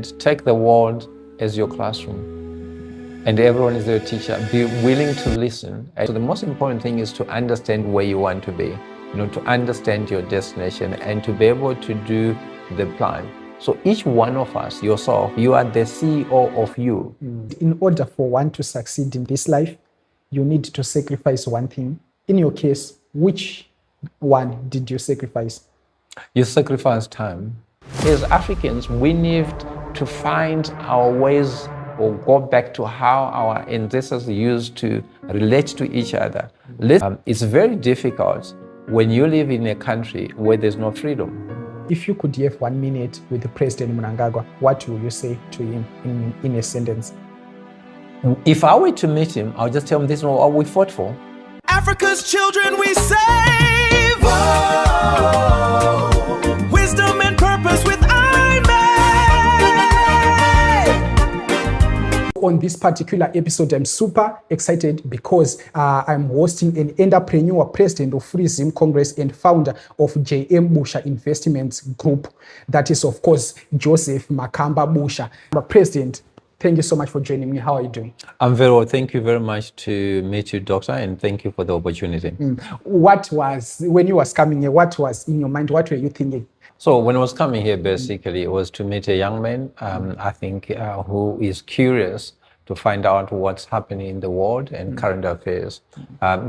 president, take the world as your classroom. And everyone is your teacher. Be willing to listen. And so the most important thing is to understand where you want to be, to understand your destination and to be able to do the plan. So each one of us, yourself, you are the CEO of you. In order for one to succeed in this life, you need to sacrifice one thing. In your case, which one did you sacrifice? You sacrifice time. As Africans, we need to find our ways or go back to how our ancestors used to relate to each other. It's very difficult when you live in a country where there's no freedom. If you could have 1 minute with the President Mnangagwa, what will you say to him in a sentence? If I were to meet him, I'll just tell him this is what we fought for. Africa's children we save. Oh, wisdom and purpose with On this particular episode, I'm super excited because I'm hosting an entrepreneur, president of FreeZim Congress and founder of J.M. Busha Investments Group. That is, of course, Joseph Makamba Busha. President, thank you so much for joining me. How are you doing? I'm very well. Thank you very much to meet you, Doctor, and thank you for the opportunity. What was, when you was coming here, what was in your mind? What were you thinking? So when I was coming here, basically, it was to meet a young man, I think, who is curious to find out what's happening in the world and current affairs.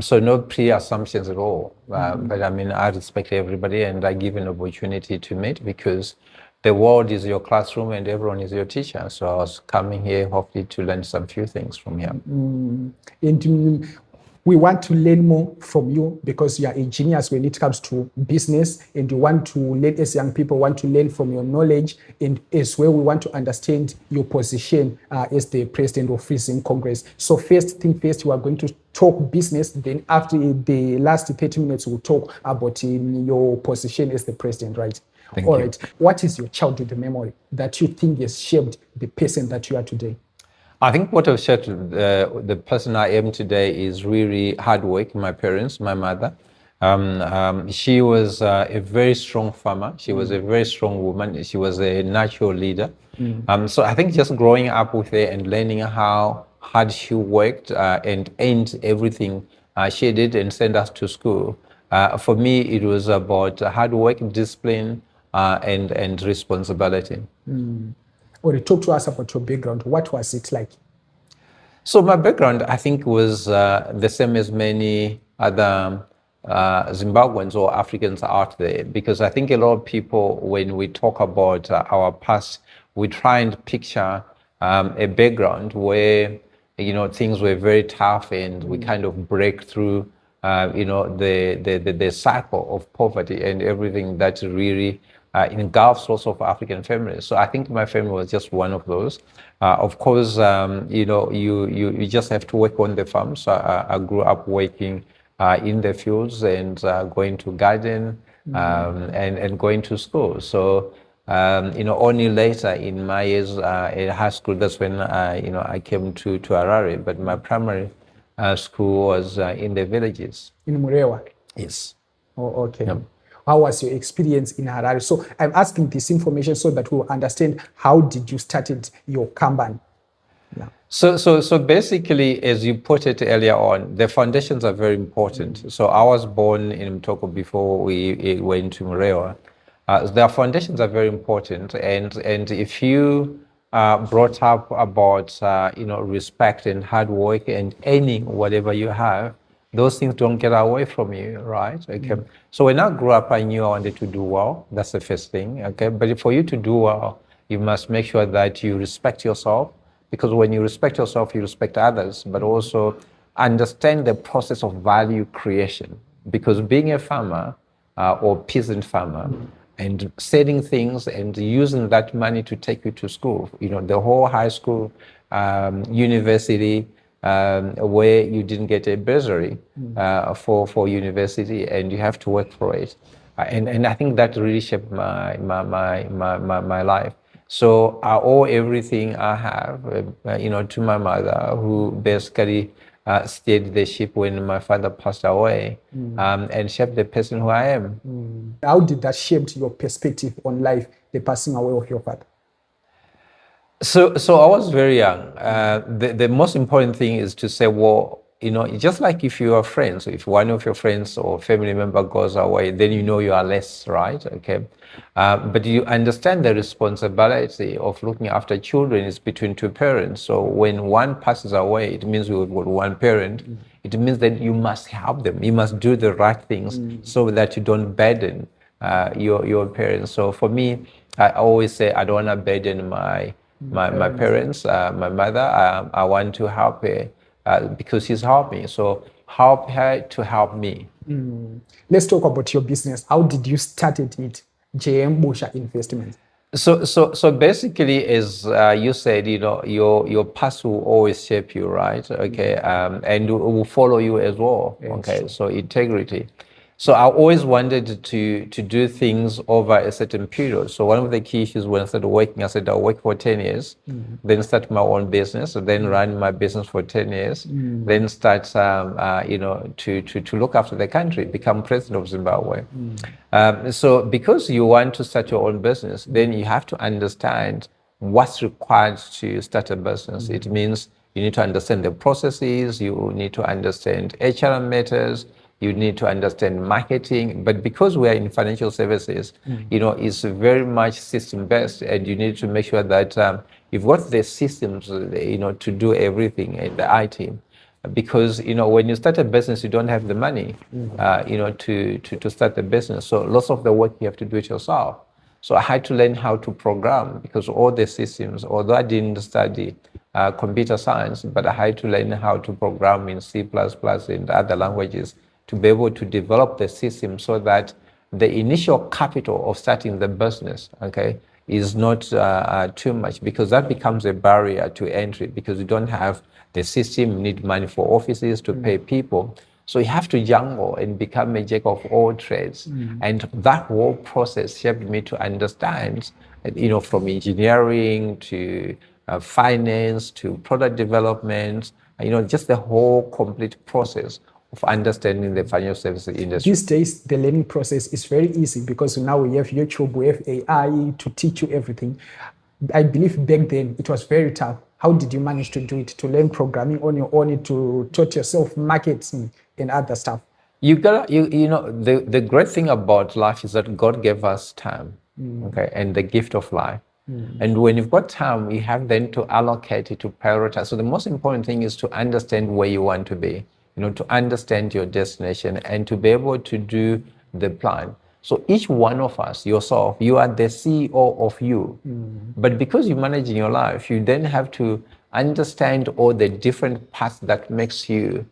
So no pre-assumptions at all. But I mean, I respect everybody and I give an opportunity to meet because the world is your classroom and everyone is your teacher. So I was coming here hopefully to learn some few things from here. And we want to learn more from you because you are a genius when it comes to business, and you want to learn, as young people want to learn from your knowledge, and as well we want to understand your position as the president of FreeZim Congress. So first thing first, you are going to talk business, then after the last 30 minutes we'll talk about your position as the president, right? Thank All you. right. What is your childhood memory that you think has shaped the person that you are today? I think what I've said, the person I am today is really hard work. My parents, my mother, she was a very strong farmer. She was a very strong woman. She was a natural leader. So I think just growing up with her and learning how hard she worked and earned everything she did and sent us to school. For me, it was about hard work, discipline, and responsibility. Or talk to us about your background. What was it like? So my background, I think, was the same as many other Zimbabweans or Africans out there, because I think a lot of people, when we talk about our past, we try and picture a background where, things were very tough and we kind of break through, the cycle of poverty and everything that really engulfs lots of African families. So I think my family was just one of those. Of course, you just have to work on the farm. So I grew up working in the fields and going to garden and going to school. So, only later in my years in high school, that's when I came to Harare. But my primary school was in the villages. In Murewa? Yes. Oh, okay. Yep. How was your experience in Harare? So I'm asking this information so that we'll understand how did you started your company. Yeah. So basically, as you put it earlier on, the foundations are very important. So I was born in Mtoko before we went to Murewa. The foundations are very important, and if you brought up about respect and hard work and earning whatever you have, those things don't get away from you, right? Okay. So when I grew up, I knew I wanted to do well. That's the first thing. Okay. But for you to do well, you must make sure that you respect yourself, because when you respect yourself, you respect others, but also understand the process of value creation. Because being a farmer or peasant farmer and selling things and using that money to take you to school, the whole high school, university, where you didn't get a bursary for university and you have to work for it. And I think that really shaped my life. So I owe everything I have, to my mother, who basically steered the ship when my father passed away, and shaped the person who I am. How did that shape your perspective on life, the passing away of your father? So I was very young. The most important thing is to say, well, just like if you are friends, if one of your friends or family member goes away, then you are less, right? Okay. But you understand the responsibility of looking after children is between two parents. So when one passes away, it means we've got one parent. It means that you must help them. You must do the right things so that you don't burden your parents. So for me, I always say I don't want to burden my parents, my mother. I want to help her because she's helped me. So help her to help me. Let's talk about your business. How did you start it, JM Busha Investments? So basically, as you said, your past will always shape you, right? Okay, and it will follow you as well. Yes, Okay, sure. so integrity. So I always wanted to do things over a certain period. So one of the key issues when I started working, I said I'll work for 10 years, then start my own business, then run my business for 10 years, then start, to look after the country, become president of Zimbabwe. So because you want to start your own business, then you have to understand what's required to start a business. It means you need to understand the processes, you need to understand HR matters, you need to understand marketing. But because we are in financial services, it's very much system-based, and you need to make sure that you've got the systems, to do everything in the IT. Because when you start a business, you don't have the money, to start the business. So lots of the work you have to do it yourself. So I had to learn how to program, because all the systems, although I didn't study computer science, but I had to learn how to program in C++ and other languages to be able to develop the system so that the initial capital of starting the business, okay, is not too much, because that becomes a barrier to entry, because you don't have the system, you need money for offices to pay people. So you have to jungle and become a jack of all trades. And that whole process helped me to understand, from engineering to finance to product development, just the whole complete process of understanding the financial services industry. These days, the learning process is very easy because now we have YouTube, we have AI to teach you everything. I believe back then it was very tough. How did you manage to do it, to learn programming on your own, to teach yourself marketing and other stuff? The great thing about life is that God gave us time, okay, and the gift of life. And when you've got time, you have then to allocate it, to prioritize. So the most important thing is to understand where you want to be, to understand your destination and to be able to do the plan. So each one of us, yourself, you are the CEO of you. But because you're managing your life, you then have to understand all the different parts that makes you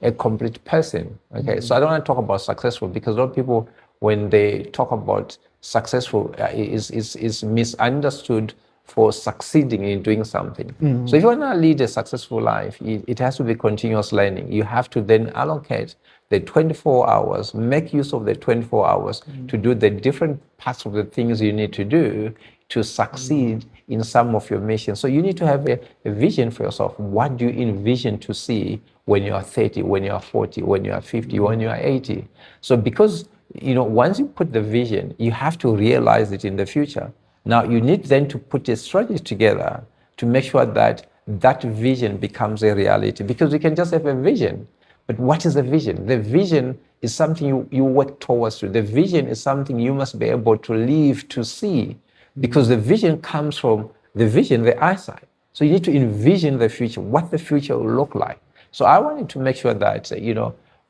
a complete person. Okay, so I don't want to talk about successful, because a lot of people, when they talk about successful, is misunderstood for succeeding in doing something. So if you want to lead a successful life, it has to be continuous learning. You have to then allocate the 24 hours, make use of the 24 hours to do the different parts of the things you need to do to succeed in some of your missions. So you need to have a vision for yourself. What do you envision to see when you are 30, when you are 40, when you are 50, when you are 80? So because, once you put the vision, you have to realize it in the future. Now, you need then to put a strategy together to make sure that that vision becomes a reality, because you can just have a vision. But what is the vision? The vision is something you work towards. The vision is something you must be able to live to see, because the vision comes from the vision, the eyesight. So you need to envision the future, what the future will look like. So I wanted to make sure that,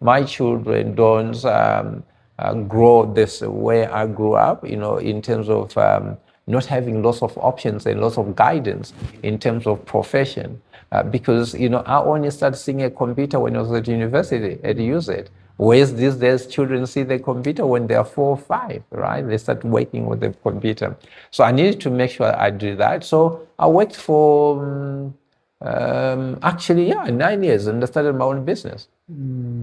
my children don't grow this way I grew up, in terms of not having lots of options and lots of guidance in terms of profession. Because, I only started seeing a computer when I was at university at UZ. Whereas these days, children see the computer when they're 4 or 5, right? They start working with the computer. So I needed to make sure I do that. So I worked for, 9 years, and I started my own business.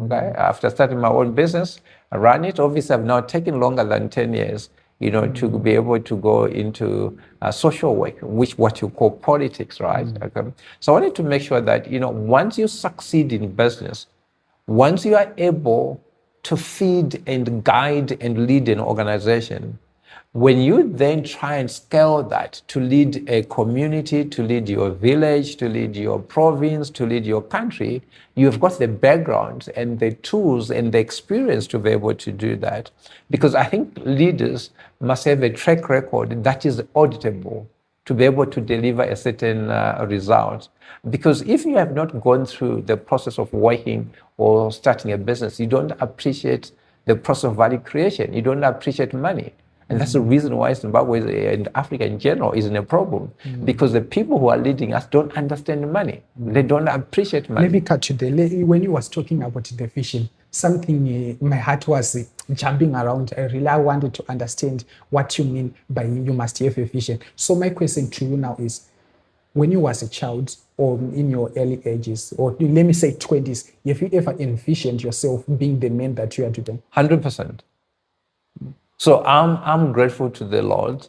Okay. After starting my own business, I ran it. Obviously, I've now taken longer than 10 years, to be able to go into social work, which what you call politics, right? Okay. So I wanted to make sure that, once you succeed in business, once you are able to feed and guide and lead an organization, When you then try and scale that to lead a community, to lead your village, to lead your province, to lead your country, you've got the background and the tools and the experience to be able to do that. Because I think leaders must have a track record that is auditable to be able to deliver a certain result. Because if you have not gone through the process of working or starting a business, you don't appreciate the process of value creation. You don't appreciate money. And that's the reason why Zimbabwe and Africa in general is in a problem, because the people who are leading us don't understand money. They don't appreciate money. Let me cut you there. When you was talking about the vision, something my heart was jumping around. I really wanted to understand what you mean by you must have a vision. So my question to you now is, when you was a child or in your early ages, or let me say 20s, have you ever envisioned yourself being the man that you are today? 100%. So I'm grateful to the Lord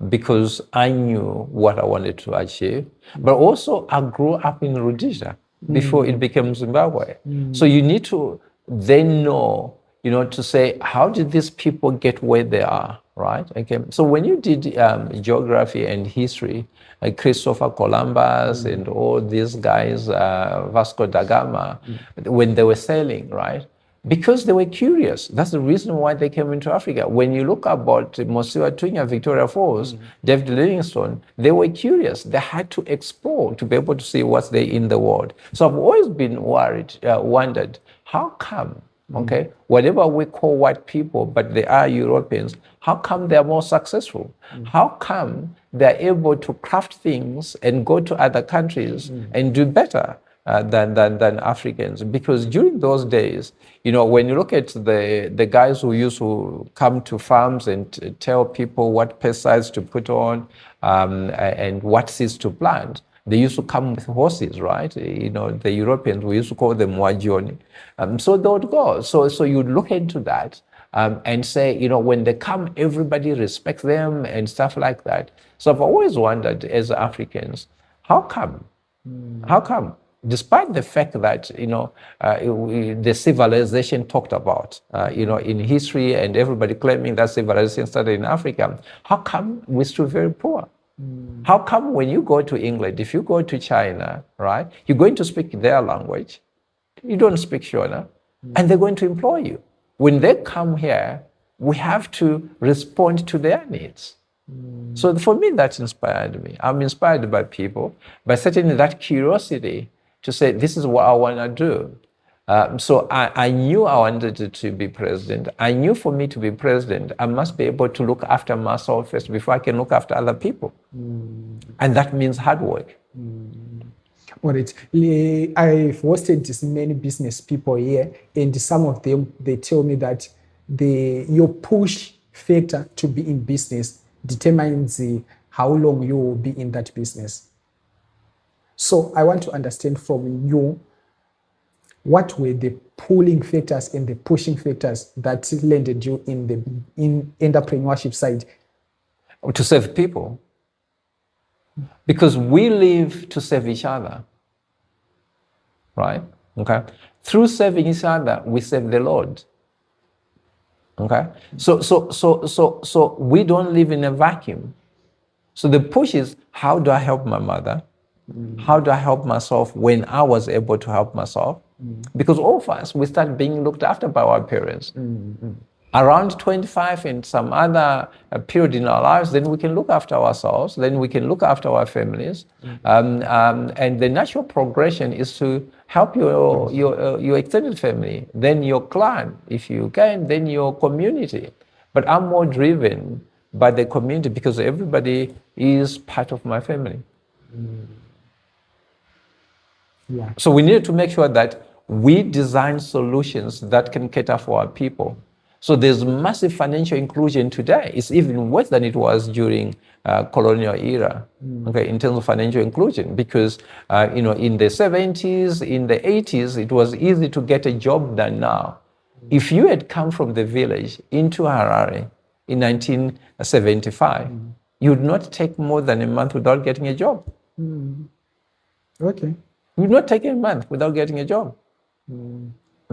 because I knew what I wanted to achieve, but also I grew up in Rhodesia before it became Zimbabwe. So you need to then know, to say, how did these people get where they are, right? Okay. So when you did geography and history, Christopher Columbus and all these guys, Vasco da Gama, when they were sailing, right? Because they were curious. That's the reason why they came into Africa. When you look about Mosiwa Tunya, Victoria Falls, David Livingstone, they were curious. They had to explore to be able to see what's there in the world. So I've always been wondered, how come, okay, whatever we call white people, but they are Europeans, how come they're more successful? How come they're able to craft things and go to other countries and do better than Africans? Because during those days, when you look at the guys who used to come to farms and tell people what pesticides to put on and what seeds to plant, they used to come with horses, right? The Europeans, we used to call them wajoni. So they would go. So you'd look into that and say, when they come, everybody respects them and stuff like that. So I've always wondered, as Africans, how come? How come? Despite the fact that, the civilization talked about, in history and everybody claiming that civilization started in Africa, how come we're still very poor? How come when you go to England, if you go to China, right, you're going to speak their language, you don't speak Shona, and they're going to employ you. When they come here, we have to respond to their needs. So for me, that inspired me. I'm inspired by people, but certainly that curiosity to say, this is what I want to do. So I knew I wanted to be president. I knew for me to be president, I must be able to look after myself first before I can look after other people. And that means hard work. All right. I've hosted many business people here, and some of them, they tell me that your push factor to be in business determines how long you will be in that business. So I want to understand from you, what were the pulling factors and the pushing factors that landed you in entrepreneurship side? To serve people. Because we live to serve each other, right? Okay. Through serving each other, we serve the Lord. Okay. So we don't live in a vacuum. So the push is, how do I help my mother? How do I help myself when I was able to help myself? Because all of us, we start being looked after by our parents. Around 25 and some other period in our lives, then we can look after ourselves, then we can look after our families. And the natural progression is to help your extended family, then your clan, if you can, then your community. But I'm more driven by the community because everybody is part of my family. Yeah. So we need to make sure that we design solutions that can cater for our people. So there's massive financial inclusion today. It's even worse than it was during colonial era, okay, in terms of financial inclusion, because in the 70s, in the 80s, it was easy to get a job than now. If you had come from the village into Harare in 1975, you would not take more than a month without getting a job. Okay. You would not take a month without getting a job.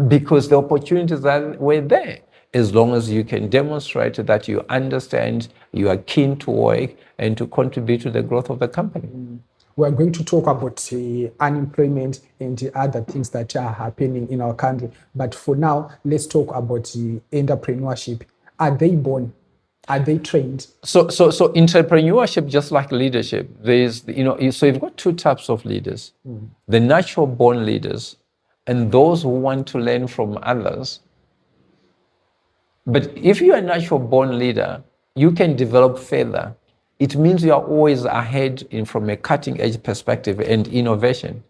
Because the opportunities that were there. as long as you can demonstrate that you understand, you are keen to work and to contribute to the growth of the company. We're going to talk about unemployment and the other things that are happening in our country. But for now, let's talk about the entrepreneurship. Are they born? Are they trained? So entrepreneurship, just like leadership, there's, so you've got two types of leaders, the natural born leaders and those who want to learn from others. But if you're a natural born leader, you can develop further. It means you are always ahead from a cutting edge perspective and innovation.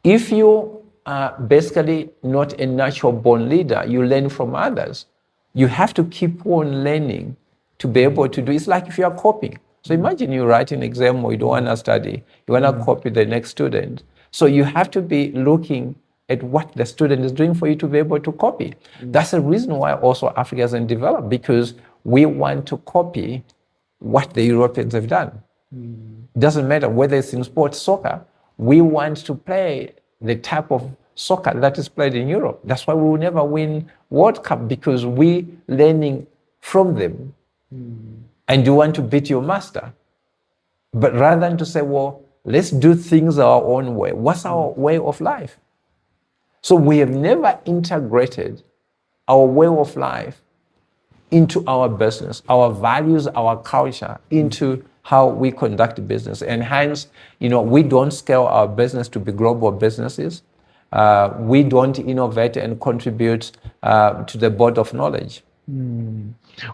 If you are basically not a natural born leader, you learn from others. You have to keep on learning to be able to do. It's like if you are copying. So imagine you write an exam or you don't want to study, you want to copy the next student. So you have to be looking at what the student is doing for you to be able to copy. That's the reason why also Africa hasn't developed, because we want to copy what the Europeans have done. Doesn't matter whether it's in sports, soccer, we want to play the type of soccer that is played in Europe. That's why we will never win World Cup, because we learning from them. And you want to beat your master. But rather than to say, well, let's do things our own way. What's our way of life? So we have never integrated our way of life into our business, our values, our culture, into how we conduct business. And hence, we don't scale our business to be global businesses. We don't innovate and contribute to the board of knowledge.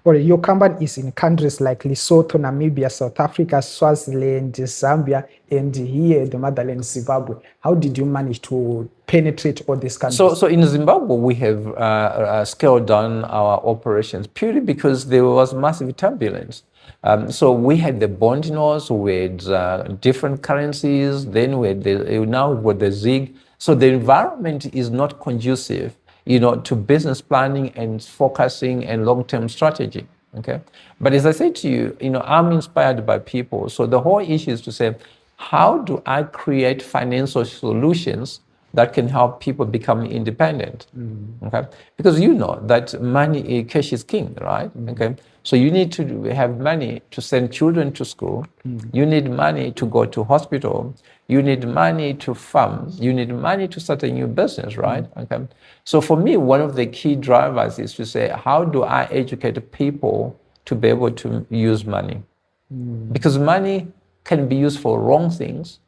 Or your company is in countries like Lesotho, Namibia, South Africa, Swaziland, Zambia, and here the motherland, Zimbabwe. How did you manage to penetrate all these countries? So in Zimbabwe, we have scaled down our operations purely because there was massive turbulence. So we had the bond notes, we had different currencies, then we had now with the ZiG. So the environment is not conducive, to business planning and focusing and long-term strategy, okay? But as I said to you, I'm inspired by people. So the whole issue is to say, how do I create financial solutions that can help people become independent, okay? Because that money, cash is king, right? Okay, so you need to have money to send children to school. You need money to go to hospital. You need money to farm. You need money to start a new business, right? Okay, so for me, one of the key drivers is to say, how do I educate people to be able to use money? Because money can be used for wrong things,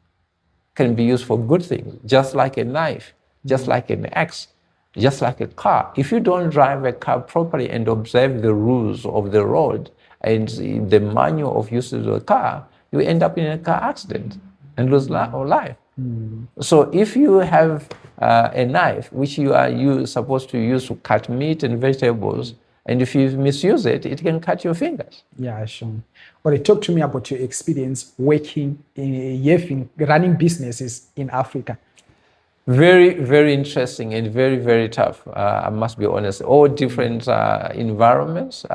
can be used for good things, just like a knife, just like an axe, just like a car. If you don't drive a car properly and observe the rules of the road and the manual of use of the car, you end up in a car accident and lose life. So if you have a knife, which you supposed to use to cut meat and vegetables, and if you misuse it, it can cut your fingers. Yeah, sure. But talk to me about your experience working running businesses in Africa. Very, very interesting and very, very tough. I must be honest. All different environments.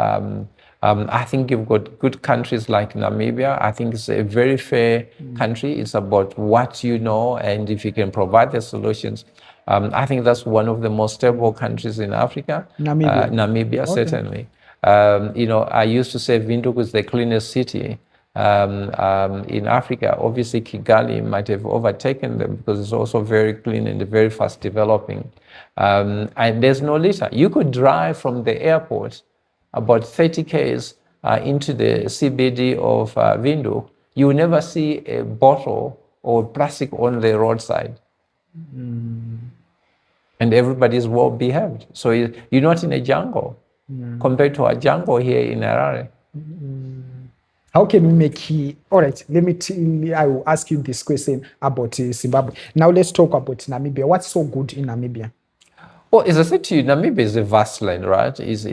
I think you've got good countries like Namibia. I think it's a very fair country. It's about what you know, and if you can provide the solutions. I think that's one of the most stable countries in Africa. Namibia, okay. Certainly. I used to say Windhoek is the cleanest city in Africa. Obviously, Kigali might have overtaken them because it's also very clean and very fast developing. And there's no litter. You could drive from the airport about 30 km into the CBD of Windhoek. You will never see a bottle or plastic on the roadside. And everybody is well behaved. So you're not in a jungle compared to a jungle here in Harare. How can we make it? All right, I will ask you this question about Zimbabwe. Now let's talk about Namibia. What's so good in Namibia? Well, as I said to you, Namibia is a vast land, right? It's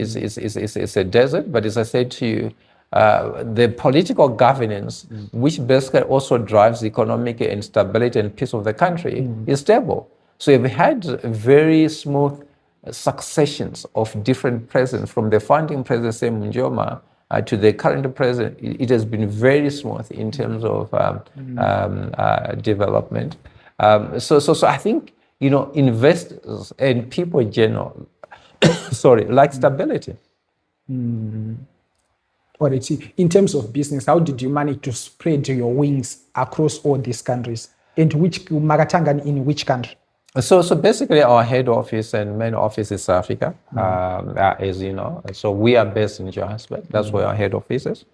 a desert, but as I said to you, the political governance, which basically also drives economic and stability and peace of the country, is stable. So you've had very smooth successions of different presidents, from the founding president, Sam Nujoma, to the current president. It has been very smooth in terms of development. So I think, investors and people in general, sorry, like stability. Or in terms of business, how did you manage to spread your wings across all these countries? And which Magatangan in which country? So basically our head office and main office is South Africa, as you know. So we are based in Johannesburg. That's where our head office is.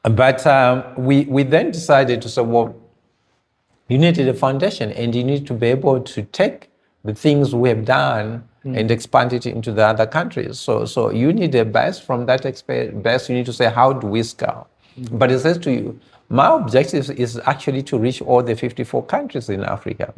But we then decided to say, well, you needed a foundation and you need to be able to take the things we have done and expand it into the other countries. So you need a base. From that base, you need to say, how do we scale? But it says to you, my objective is actually to reach all the 54 countries in Africa.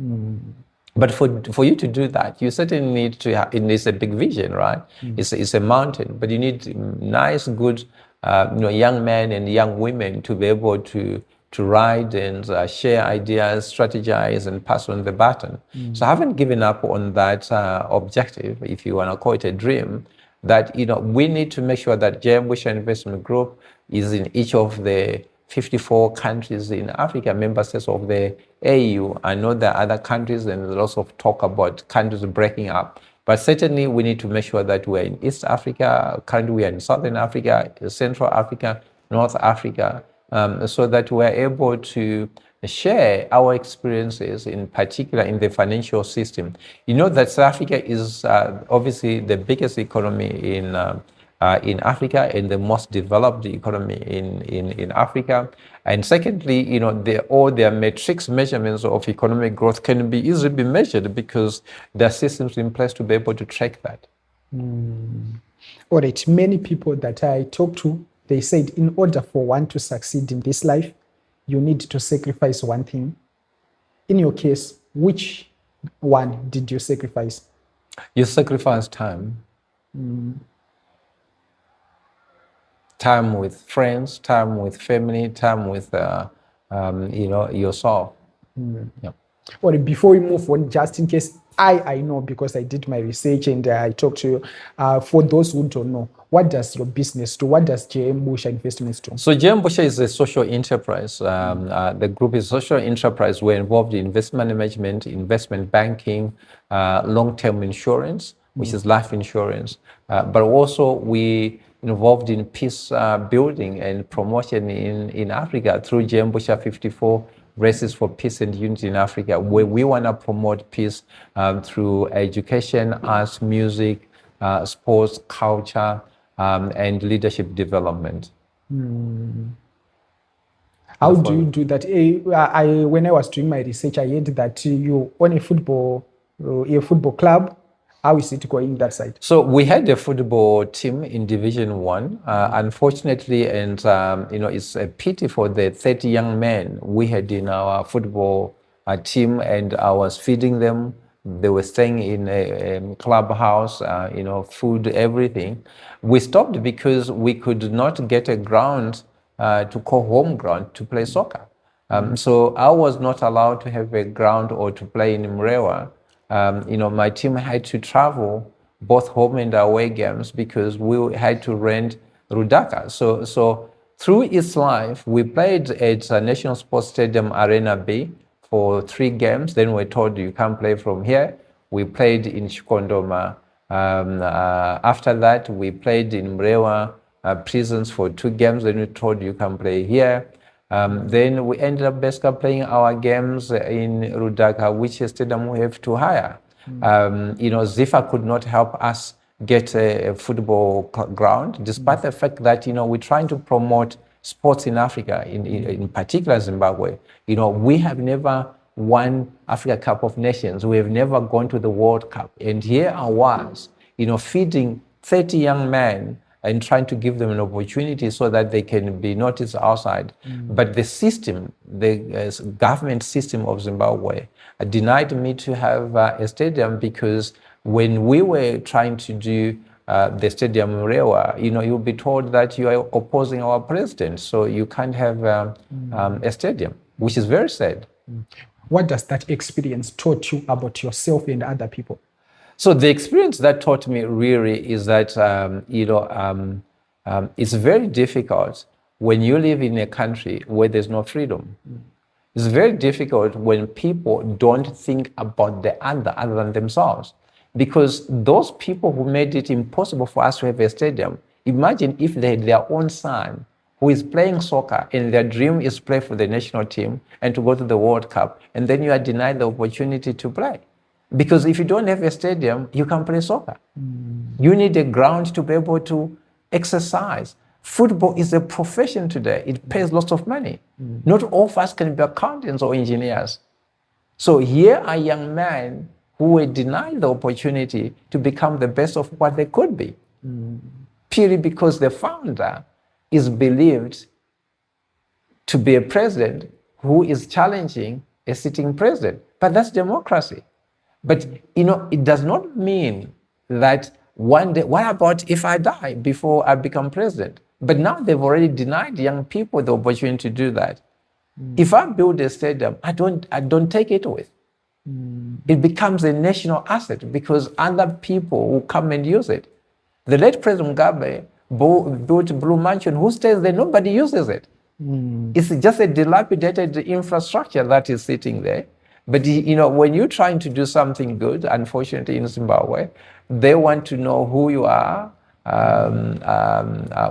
But for you to do that, you certainly need to have, it's a big vision, right? It's a mountain, but you need nice, good, young men and young women to be able to ride and share ideas, strategize, and pass on the baton. So I haven't given up on that objective, if you want to call it a dream, that we need to make sure that JM Busha Investment Group is in each of the 54 countries in Africa, member states of the AU. I know there are other countries and there's lots of talk about countries breaking up, but certainly we need to make sure that we're in East Africa, currently we are in Southern Africa, Central Africa, North Africa, so that we're able to share our experiences, in particular in the financial system. You know that South Africa is obviously the biggest economy in Africa and the most developed economy in Africa. And secondly, all their metrics, measurements of economic growth can be easily be measured because there are systems in place to be able to track that. All right, many people that I talk to, they said in order for one to succeed in this life, you need to sacrifice one thing. In your case, which one did you sacrifice? You sacrifice time. Time with friends, time with family, time with yourself. Yeah. Well, before we move on, just in case I know, because I did my research and I talked to you, for those who don't know, what does your business do? What does JM Busha Investments do? So JM Busha is a social enterprise. The group is a social enterprise. We're involved in investment management, investment banking, long-term insurance, which is life insurance, but also we involved in peace building and promotion in Africa through JM Busha 54 Races for Peace and Unity in Africa, where we want to promote peace through education, arts, music, sports, culture, and leadership development. How do you do that? When I was doing my research, I heard that you own a football club. How is it going that side? So we had a football team in Division 1. Unfortunately, and it's a pity for the 30 young men we had in our football team, and I was feeding them. They were staying in a clubhouse, food, everything. We stopped because we could not get a ground to call home ground to play soccer. So I was not allowed to have a ground or to play in Mrewa. My team had to travel both home and away games because we had to rent Rudaka. So through its life, we played at National Sports Stadium Arena B for 3 games. Then we're told you can't play from here. We played in Chikondoma. After that, we played in Mrewa prisons for 2 games. Then we told you can play here. Then we ended up basically playing our games in Rudaka, which is a stadium we have to hire. Zifa could not help us get a football ground, despite the fact that, we're trying to promote sports in Africa, in particular Zimbabwe. We have never won Africa Cup of Nations. We have never gone to the World Cup. And here I was, feeding 30 young men and trying to give them an opportunity so that they can be noticed outside. But the system, the government system of Zimbabwe denied me to have a stadium because when we were trying to do the stadium in Rewa, you'll be told that you are opposing our president, so you can't have a stadium, which is very sad. What does that experience taught you about yourself and other people? So the experience that taught me really is that, it's very difficult when you live in a country where there's no freedom. It's very difficult when people don't think about the other than themselves. Because those people who made it impossible for us to have a stadium, imagine if they had their own son who is playing soccer and their dream is play for the national team and to go to the World Cup, and then you are denied the opportunity to play. Because if you don't have a stadium, you can't play soccer. You need a ground to be able to exercise. Football is a profession today. It pays lots of money. Not all of us can be accountants or engineers. So here are young men who were denied the opportunity to become the best of what they could be. Purely because the founder is believed to be a president who is challenging a sitting president. But that's democracy. But, it does not mean that one day, what about if I die before I become president? But now they've already denied young people the opportunity to do that. If I build a stadium, I don't take it with. It becomes a national asset because other people will come and use it. The late President Mugabe built Blue Mansion. Who stays there? Nobody uses it. It's just a dilapidated infrastructure that is sitting there. But when you're trying to do something good, unfortunately in Zimbabwe, they want to know who you are,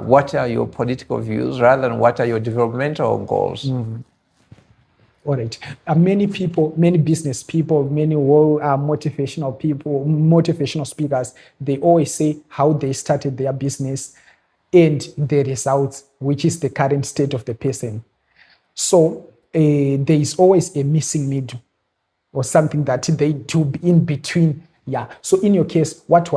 what are your political views, rather than what are your developmental goals. All right. Many people, many business people, many motivational people, motivational speakers, they always say how they started their business and the results, which is the current state of the person. So there is always a missing middle or something that they do in between. Yeah. So in your case, what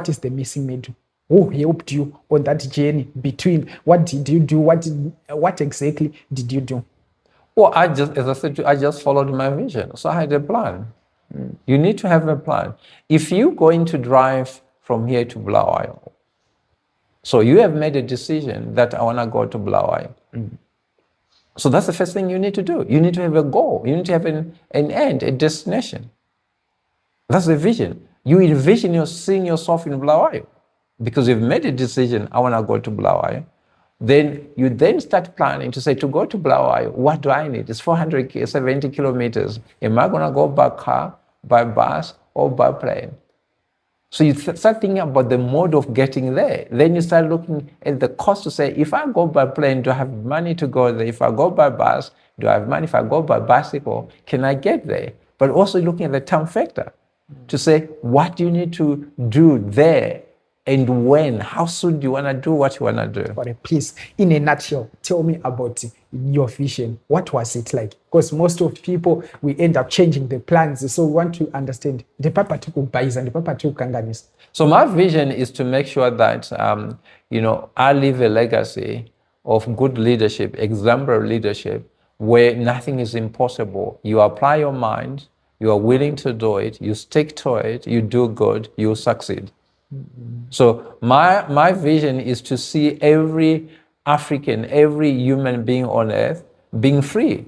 is the missing middle? Who helped you on that journey between? What did you do? What exactly did you do? Well, as I said, I just followed my vision. So I had a plan. You need to have a plan. If you're going to drive from here to Bulawayo, so you have made a decision that I want to go to Bulawayo. So that's the first thing you need to do. You need to have a goal. You need to have an end, a destination. That's the vision. You envision seeing yourself in Bulawayo because you've made a decision, I want to go to Bulawayo. Then you start planning to say, to go to Bulawayo, what do I need? It's 470 kilometers. Am I going to go by car, by bus, or by plane? So you start thinking about the mode of getting there. Then you start looking at the cost to say, if I go by plane, do I have money to go there? If I go by bus, do I have money? If I go by bicycle, can I get there? But also looking at the time factor to say, what do you need to do there? And when? How soon do you want to do what you want to do? Please, in a nutshell, tell me about your vision. What was it like? Because most of people, we end up changing the plans. So we want to understand. So my vision is to make sure that, I leave a legacy of good leadership, exemplary leadership, where nothing is impossible. You apply your mind, you are willing to do it, you stick to it, you do good, you succeed. So my vision is to see every African, every human being on earth being free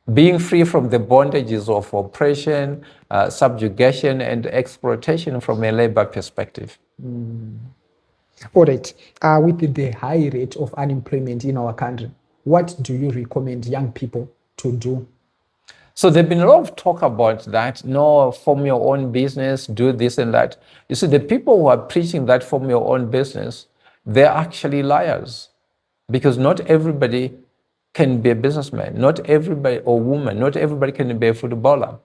from the bondages of oppression, subjugation, and exploitation from a labor perspective. All right. With the high rate of unemployment in our country, what do you recommend young people to do? So there's been a lot of talk about that. No, form your own business, do this and that. You see, the people who are preaching that form your own business, they're actually liars. Because not everybody can be a businessman. Not everybody, or woman, not everybody can be a footballer.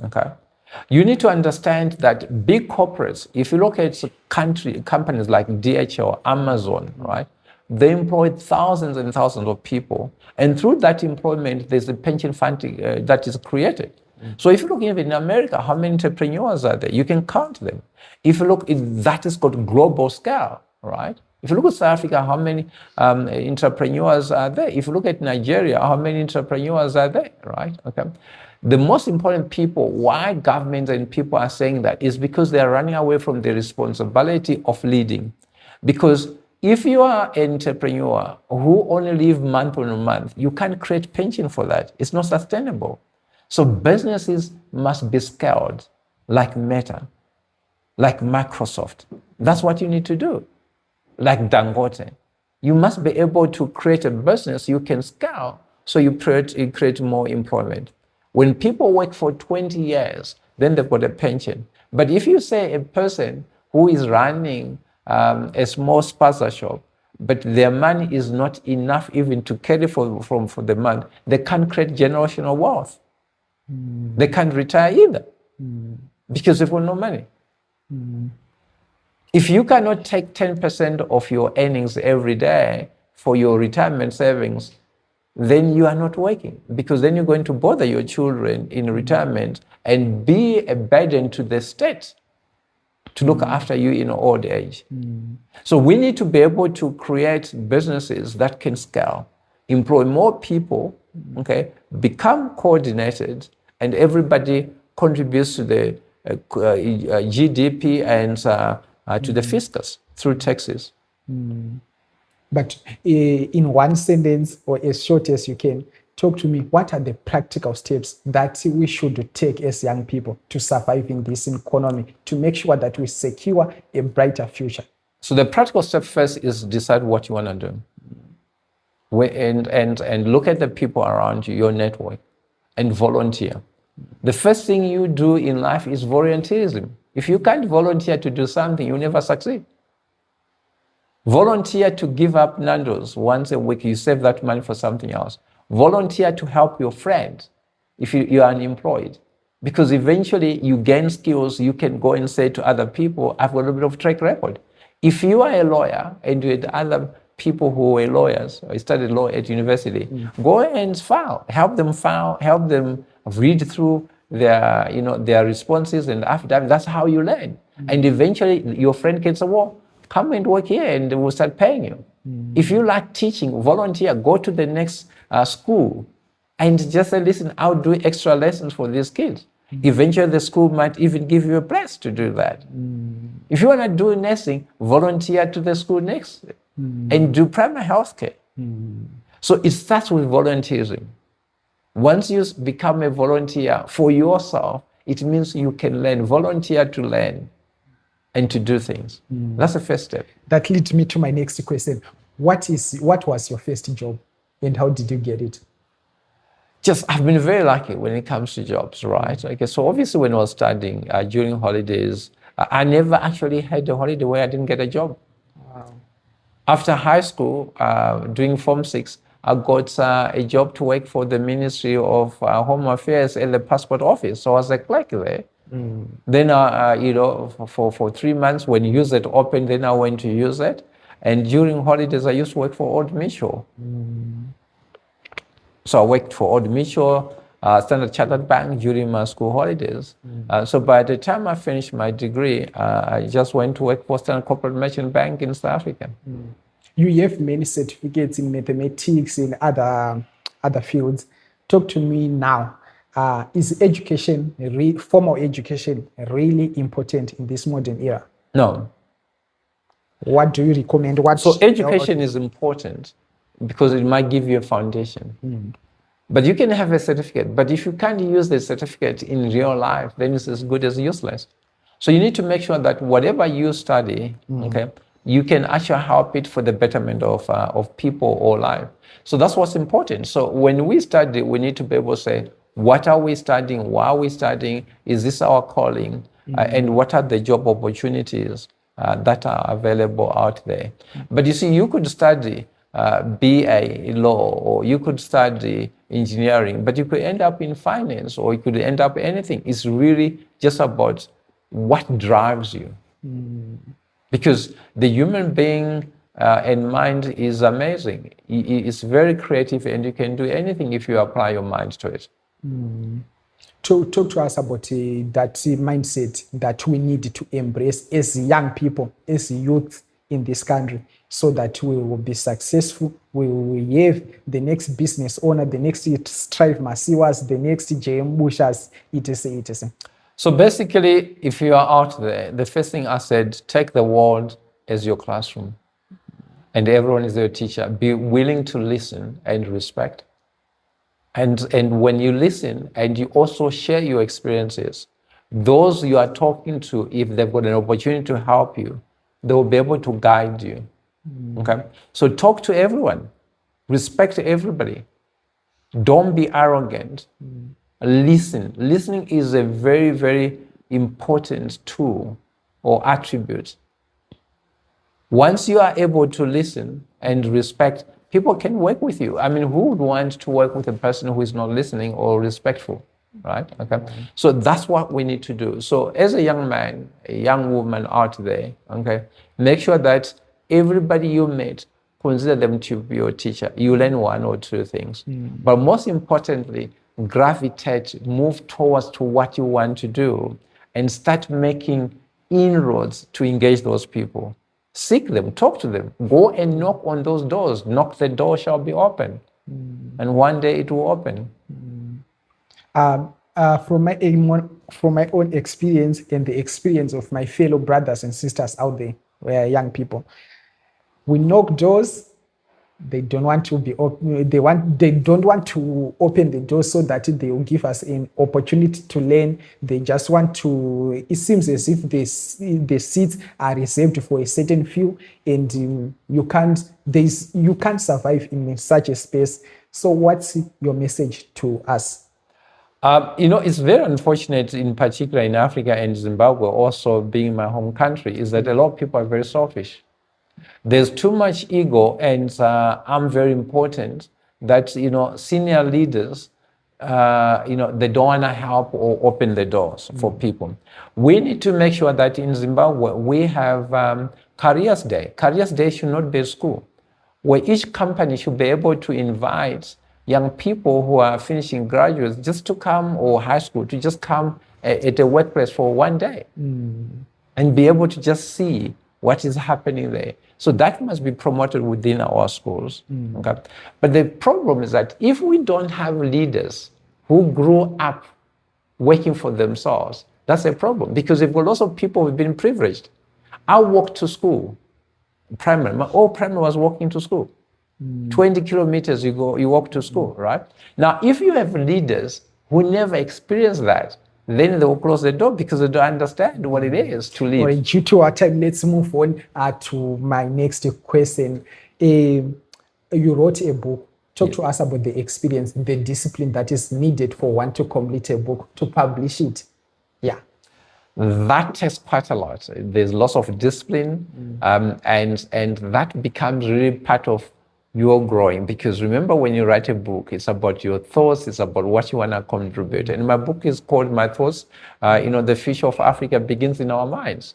Okay? You need to understand that big corporates, if you look at companies like DHL, Amazon, right? They employ thousands and thousands of people. And through that employment, there's a pension fund that is created. So if you look even in America, how many entrepreneurs are there? You can count them. If you look, that is called global scale, right? If you look at South Africa, how many entrepreneurs are there? If you look at Nigeria, how many entrepreneurs are there, right? Okay. The most important people, why governments and people are saying that, is because they are running away from the responsibility of leading. Because if you are an entrepreneur who only live month on month, you can't create pension for that. It's not sustainable. So businesses must be scaled like Meta, like Microsoft. That's what you need to do. Like Dangote. You must be able to create a business you can scale So you create more employment. When people work for 20 years, then they've got a pension. But if you say a person who is running a small spaza shop, but their money is not enough even to carry for the month, they can't create generational wealth. They can't retire either because they've got no money. If you cannot take 10% of your earnings every day for your retirement savings, then you are not working, because then you're going to bother your children in retirement and be a burden to the state to look after you in old age. So we need to be able to create businesses that can scale, employ more people, okay, become coordinated, and everybody contributes to the GDP and to the fiscus through taxes. But in one sentence, or as short as you can, talk to me, what are the practical steps that we should take as young people to survive in this economy, to make sure that we secure a brighter future? So the practical step first is decide what you want to do. And look at the people around you, your network, and volunteer. The first thing you do in life is volunteerism. If you can't volunteer to do something, you'll never succeed. Volunteer to give up Nando's once a week, you save that money for something else. Volunteer to help your friend if you are unemployed, because eventually you gain skills. You can go and say to other people, I've got a bit of track record. If you are a lawyer and you had other people who were lawyers, or studied law at university, go and help them read through their responses and affidavit. That's how you learn. And eventually your friend can say, well, come and work here and we'll start paying you. If you like teaching, volunteer, go to the next school and just say, listen, I'll do extra lessons for these kids. Eventually the school might even give you a place to do that. If you want to do nursing, volunteer to the school next and do primary health care. So it starts with volunteerism. Once you become a volunteer for yourself, it means you can learn, volunteer to learn and to do things. That's the first step. That leads me to my next question. What was your first job and how did you get it? I've been very lucky when it comes to jobs, right? Okay, so obviously when I was studying during holidays, I never actually had a holiday where I didn't get a job. Wow. After high school, doing Form 6, I got a job to work for the Ministry of Home Affairs at the passport office. So I was a clerk there. Then, for 3 months, when UZ opened, then I went to UZ. And during holidays, I used to work for Old Mutual. So I worked for Old Mutual, Standard Chartered Bank during my school holidays. So by the time I finished my degree, I just went to work for Standard Corporate Merchant Bank in South Africa. You have many certificates in mathematics and other fields. Talk to me now. Is education, formal education, really important in this modern era? No. What do you recommend? So education is important because it might give you a foundation. But you can have a certificate, but if you can't use the certificate in real life, then it's as good as useless. So you need to make sure that whatever you study, okay, you can actually help it for the betterment of people or life. So that's what's important. So when we study, we need to be able to say, what are we studying? Why are we studying? Is this our calling? And what are the job opportunities that are available out there? But you see, you could study BA law, or you could study engineering, but you could end up in finance, or you could end up anything. It's really just about what drives you. Because the human being and mind is amazing. It's very creative, and you can do anything if you apply your mind to it. Talk to us about that mindset that we need to embrace as young people, as youth in this country, so that we will be successful. We will have the next business owner, the next Strive Masiwas, the next JM Bushas, etc., etc. So basically, if you are out there, the first thing I said, take the world as your classroom, and everyone is your teacher. Be willing to listen and respect. And when you listen and you also share your experiences, those you are talking to, if they've got an opportunity to help you, they will be able to guide you. Okay? So talk to everyone, respect everybody. Don't be arrogant. Listen. Listening is a very, very important tool or attribute. Once you are able to listen and respect, people can work with you. I mean, who would want to work with a person who is not listening or respectful, right? Okay. So that's what we need to do. So as a young man, a young woman out there, okay, make sure that everybody you meet, consider them to be your teacher. You learn one or two things. But most importantly, gravitate, move towards to what you want to do and start making inroads to engage those people. Seek them, talk to them, go and knock on those doors. Knock, the door shall be open. And one day it will open. From my own experience and the experience of my fellow brothers and sisters out there, who are young people, we knock doors. They don't want to be open. They don't want to open the door so that they will give us an opportunity to learn. They just want to. It seems as if the seats are reserved for a certain few, and you can't survive in such a space. So, what's your message to us? It's very unfortunate, in particular in Africa and Zimbabwe, also being my home country, is that a lot of people are very selfish. There's too much ego, and I'm very important that, senior leaders, they don't want to help or open the doors for people. We need to make sure that in Zimbabwe, we have Careers Day. Careers Day should not be a school, where each company should be able to invite young people who are finishing graduates just to come, or high school, to just come at a workplace for one day and be able to just see what is happening there. So that must be promoted within our schools. Okay? But the problem is that if we don't have leaders who grow up working for themselves, that's a problem, because there were lots of people who've been privileged. I walked to school, primary. My whole primary was walking to school. 20 kilometers you walk to school, right? Now, if you have leaders who never experienced that, then they will close the door because they don't understand what it is to live. Well, due to our time, let's move on to my next question. You wrote a book. Talk to us about the experience, the discipline that is needed for one to complete a book, to publish it. Yeah. That takes quite a lot. There's lots of discipline, and that becomes really part of your growing, because remember, when you write a book, it's about your thoughts, it's about what you want to contribute. And my book is called My Thoughts. The future of Africa begins in our minds.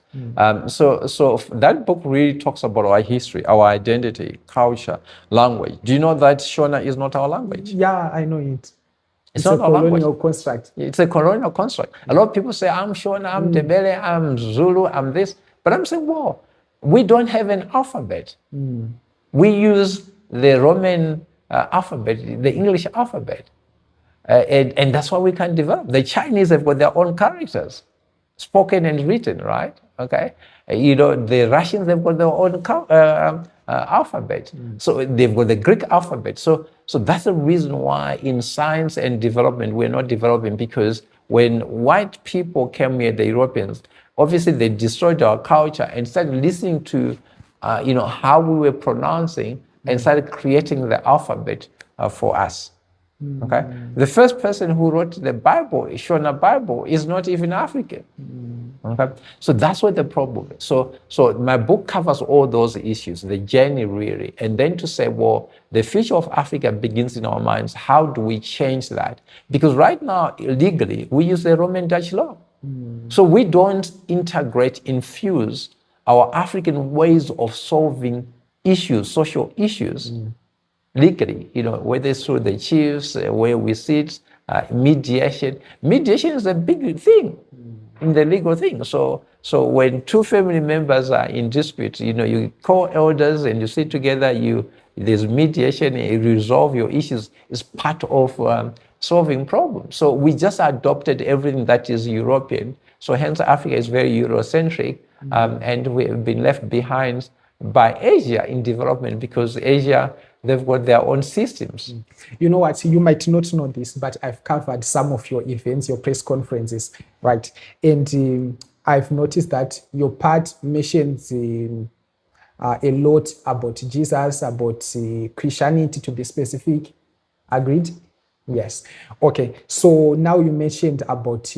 So that book really talks about our history, our identity, culture, language. Do you know that Shona is not our language? Yeah, I know it. It's not a our colonial language. construct. It's a colonial construct. A lot of people say, I'm Shona, I'm Debele, I'm Zulu, I'm this. But I'm saying, well, we don't have an alphabet. We use the Roman alphabet, the English alphabet. And that's what we can develop. The Chinese have got their own characters, spoken and written, right? Okay. The Russians have got their own alphabet. So they've got the Greek alphabet. So that's the reason why in science and development, we're not developing, because when white people came here, the Europeans, obviously they destroyed our culture and started listening to, how we were pronouncing, and started creating the alphabet for us. Okay, the first person who wrote the Bible, Shona Bible, is not even African. Okay, so that's what the problem is. So my book covers all those issues, the journey really, and then to say, well, the future of Africa begins in our minds. How do we change that? Because right now, legally, we use the Roman Dutch law. So we don't infuse our African ways of solving issues, social issues, legally, whether it's through the chiefs, where we sit, mediation. Mediation is a big thing in the legal thing. So when two family members are in dispute, you call elders and you sit together, there's mediation, you resolve your issues. It's part of solving problems. So we just adopted everything that is European. So hence Africa is very Eurocentric, and we have been left behind by Asia in development, because Asia, they've got their own systems. You know what, you might not know this, but I've covered some of your events, your press conferences, right? And I've noticed that your part mentions a lot about Jesus, about Christianity, to be specific. Agreed? Yes. Okay. So now you mentioned about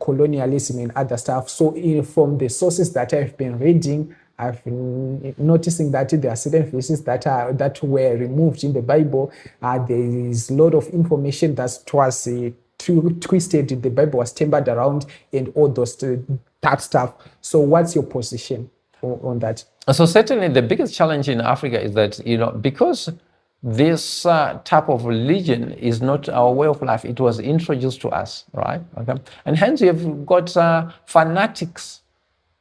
colonialism and other stuff. So from the sources that I've been reading, I've been noticing that there are certain verses that were removed in the Bible. There is a lot of information that was twisted. The Bible was tempered around and all those that stuff. So what's your position on that? So certainly the biggest challenge in Africa is that, because this type of religion is not our way of life, it was introduced to us, right? Okay. And hence you've got fanatics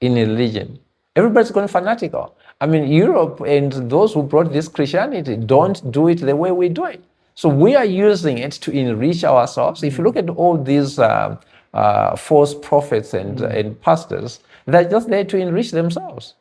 in a religion. Everybody's going fanatical. I mean, Europe and those who brought this Christianity don't do it the way we do it. So we are using it to enrich ourselves. If you look at all these false prophets and pastors, they're just there to enrich themselves.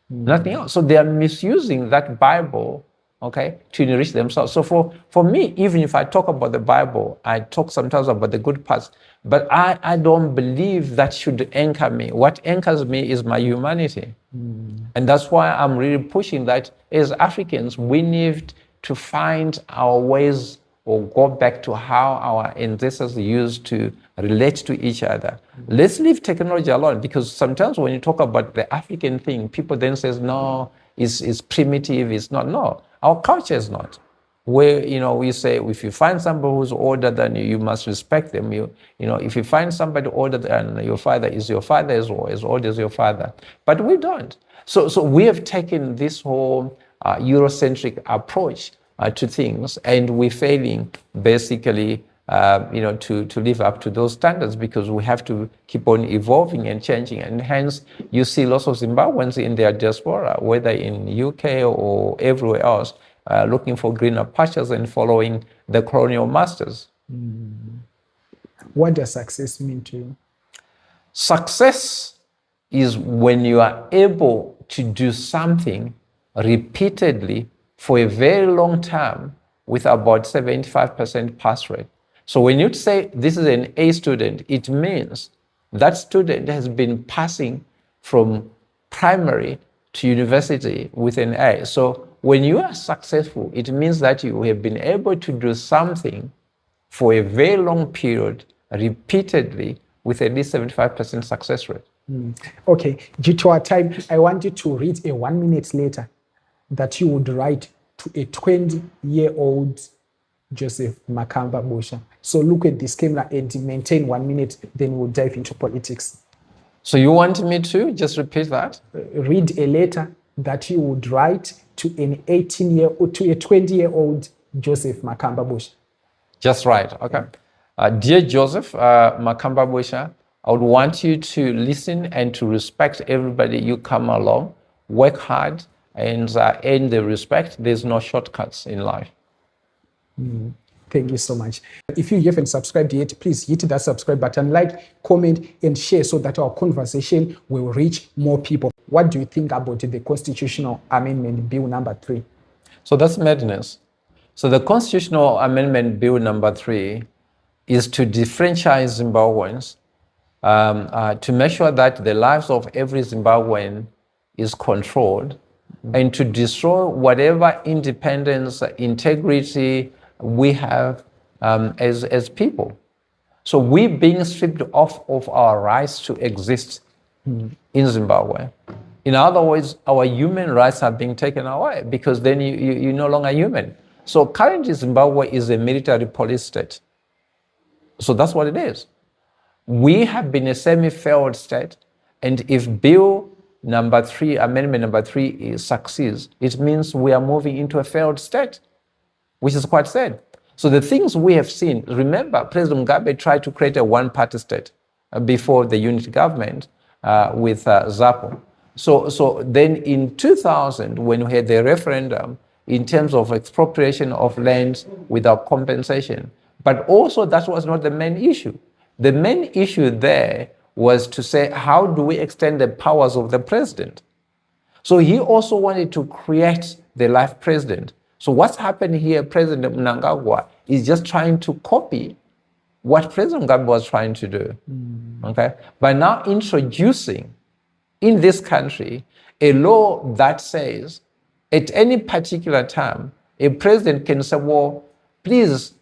Nothing else. So they are misusing that Bible, okay, to enrich themselves. So for me, even if I talk about the Bible, I talk sometimes about the good parts, but I don't believe that should anchor me. What anchors me is my humanity. And that's why I'm really pushing that as Africans, we need to find our ways or go back to how our ancestors used to relate to each other. Let's leave technology alone, because sometimes when you talk about the African thing, people then says, no, it's primitive, it's not. No, our culture is not. Where, we say, if you find somebody who's older than you, you must respect them. If you find somebody older than your father, is your father as old as your father. But we don't. So we have taken this whole Eurocentric approach to things, and we're failing basically to live up to those standards, because we have to keep on evolving and changing. And hence you see lots of Zimbabweans in their diaspora, whether in UK or everywhere else, looking for greener pastures and following the colonial masters. What does success mean to you? Success is when you are able to do something repeatedly for a very long time with about 75% pass rate. So when you say this is an A student, it means that student has been passing from primary to university with an A. So when you are successful, it means that you have been able to do something for a very long period, repeatedly, with at least 75% success rate. Okay, due to our time, I want you to read a 1 minute letter that you would write to a 20-year-old Joseph Makamba Busha. So look at this camera and maintain 1 minute, then we'll dive into politics. So you want me to just repeat that? Read a letter that you would write to an 18-year-old, to a 20-year-old Joseph Makamba Busha. Just right, okay. Dear Joseph Makamba Busha, I would want you to listen and to respect everybody you come along, work hard, and earn the respect. There's no shortcuts in life. Thank you so much. If you haven't subscribed yet, please hit that subscribe button, like, comment, and share so that our conversation will reach more people. What do you think about the Constitutional Amendment Bill number 3? So that's madness. So the Constitutional Amendment Bill number 3 is to disfranchise Zimbabweans, to make sure that the lives of every Zimbabwean is controlled, and to destroy whatever independence, integrity we have as people. So we're being stripped off of our rights to exist in Zimbabwe. In other words, our human rights are being taken away, because then you're no longer human. So currently Zimbabwe is a military police state. So that's what it is. We have been a semi-failed state, and if Bill number 3, Amendment number 3 succeeds, it means we are moving into a failed state, which is quite sad. So the things we have seen, remember, President Mugabe tried to create a one-party state before the unity government with ZAPO. So then in 2000, when we had the referendum in terms of expropriation of lands without compensation, but also that was not the main issue. The main issue there was to say, how do we extend the powers of the president? So he also wanted to create the life president. So what's happened here, President Mnangagwa is just trying to copy what President Mugabe was trying to do, okay? By now introducing in this country a law that says at any particular time, a president can say, well, please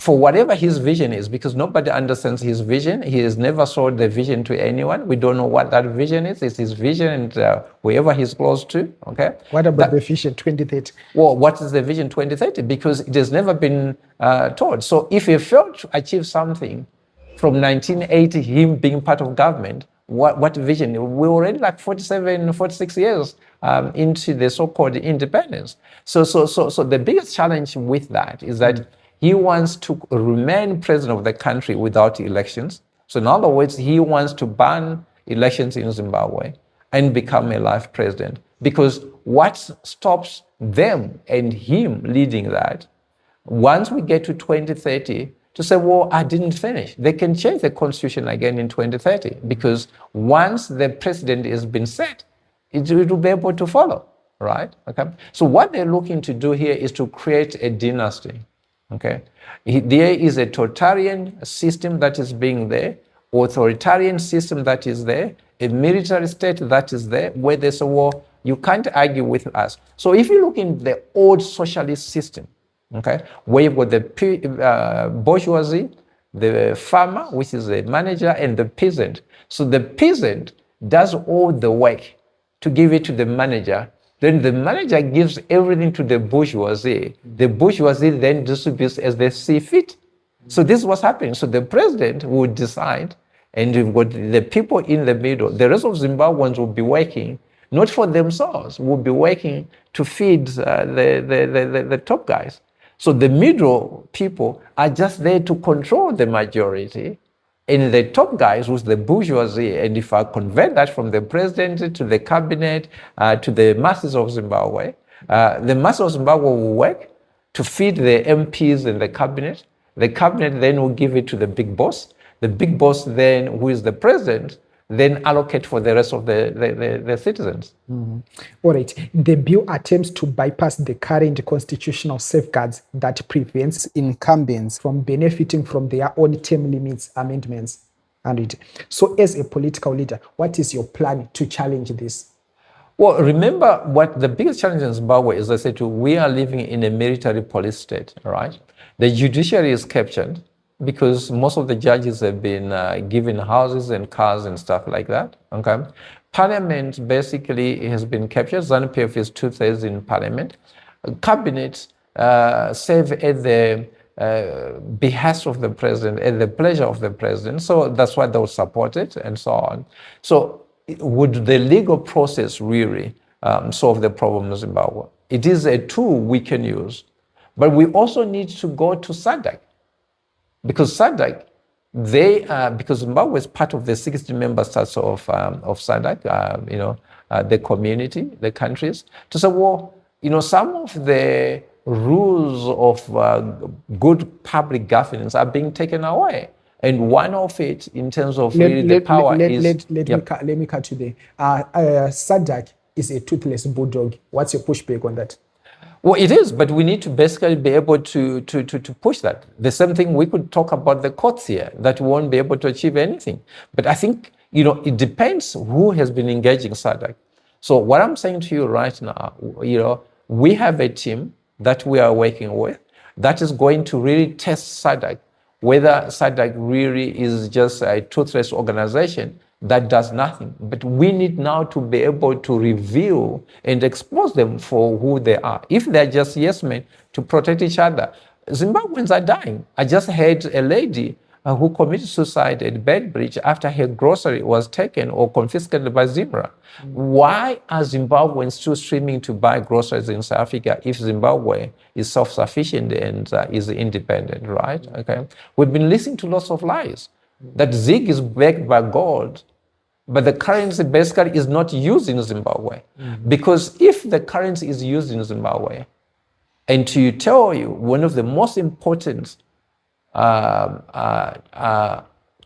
for whatever his vision is, because nobody understands his vision. He has never sold the vision to anyone. We don't know what that vision is. It's his vision and whoever he's close to, okay? What about the vision 2030? Well, what is the vision 2030? Because it has never been told. So if he failed to achieve something from 1980, him being part of government, what vision? We're already like 47, 46 years into the so-called independence. So the biggest challenge with that is that he wants to remain president of the country without elections. So in other words, he wants to ban elections in Zimbabwe and become a life president. Because what stops them and him leading that, once we get to 2030, to say, well, I didn't finish. They can change the constitution again in 2030, because once the president has been set, it will be able to follow, right? Okay. So what they're looking to do here is to create a dynasty. Okay, there is a totalitarian system that is being there, authoritarian system that is there, a military state that is there, where there's a war. You can't argue with us. So if you look in the old socialist system, okay, where you've got the bourgeoisie, the farmer, which is the manager, and the peasant. So the peasant does all the work to give it to the manager. Then the manager gives everything to the bourgeoisie. The bourgeoisie then distributes as they see fit. So this is what's happening. So the president would decide, and you've got the people in the middle. The rest of Zimbabweans will be working, not for themselves, will be working to feed the top guys. So the middle people are just there to control the majority. And the top guys was the bourgeoisie, and if I convert that from the president to the cabinet to the masses of Zimbabwe, the masses of Zimbabwe will work to feed the MPs and the cabinet. The cabinet then will give it to the big boss. The big boss then, who is the president, then allocate for the rest of the citizens. Mm-hmm. All right. The bill attempts to bypass the current constitutional safeguards that prevents incumbents from benefiting from their own term limits amendments. And so as a political leader, what is your plan to challenge this? Well, remember what the biggest challenge in Zimbabwe is, I said, we are living in a military police state, right? The judiciary is captured, because most of the judges have been given houses and cars and stuff like that, okay? Parliament basically has been captured. ZANU-PF is 2/3 in parliament. Cabinet serve at the behest of the president, at the pleasure of the president. So that's why they will support it and so on. So would the legal process really solve the problem in Zimbabwe? It is a tool we can use, but we also need to go to SADC. Because SADC, because Zimbabwe is part of the 60 member states of SADC, the community, the countries, to say, well, some of the rules of good public governance are being taken away. And one of it, in terms of the power, is... Let me cut you there. SADC is a toothless bulldog. What's your pushback on that? Well, it is, but we need to basically be able to push that. The same thing, we could talk about the courts here, that we won't be able to achieve anything. But I think, it depends who has been engaging SADC. So what I'm saying to you right now, we have a team that we are working with that is going to really test SADC, whether SADC really is just a toothless organization that does nothing. But we need now to be able to reveal and expose them for who they are. If they're just yes men to protect each other, Zimbabweans are dying. I just heard a lady who committed suicide at Bedbridge after her grocery was taken or confiscated by Zimra. Why are Zimbabweans still streaming to buy groceries in South Africa if Zimbabwe is self-sufficient and is independent, right? Okay. We've been listening to lots of lies. That ZIG is backed by gold, but the currency basically is not used in Zimbabwe. Because if the currency is used in Zimbabwe, and to tell you, one of the most important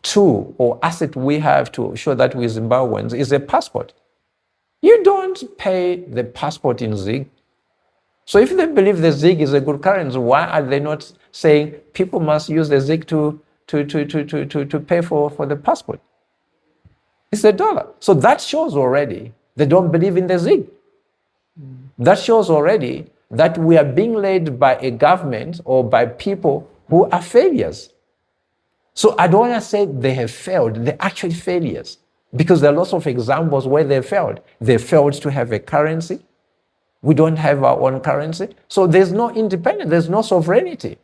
tool or asset we have to show that we're Zimbabweans is a passport. You don't pay the passport in ZIG. So if they believe the ZIG is a good currency, why are they not saying people must use the ZIG to pay for the passport? It's a dollar. So that shows already they don't believe in the ZIG. That shows already that we are being led by a government or by people who are failures. So I don't want to say they have failed, they're actually failures, because there are lots of examples where they failed. They failed to have a currency. We don't have our own currency. So there's no independence, there's no sovereignty.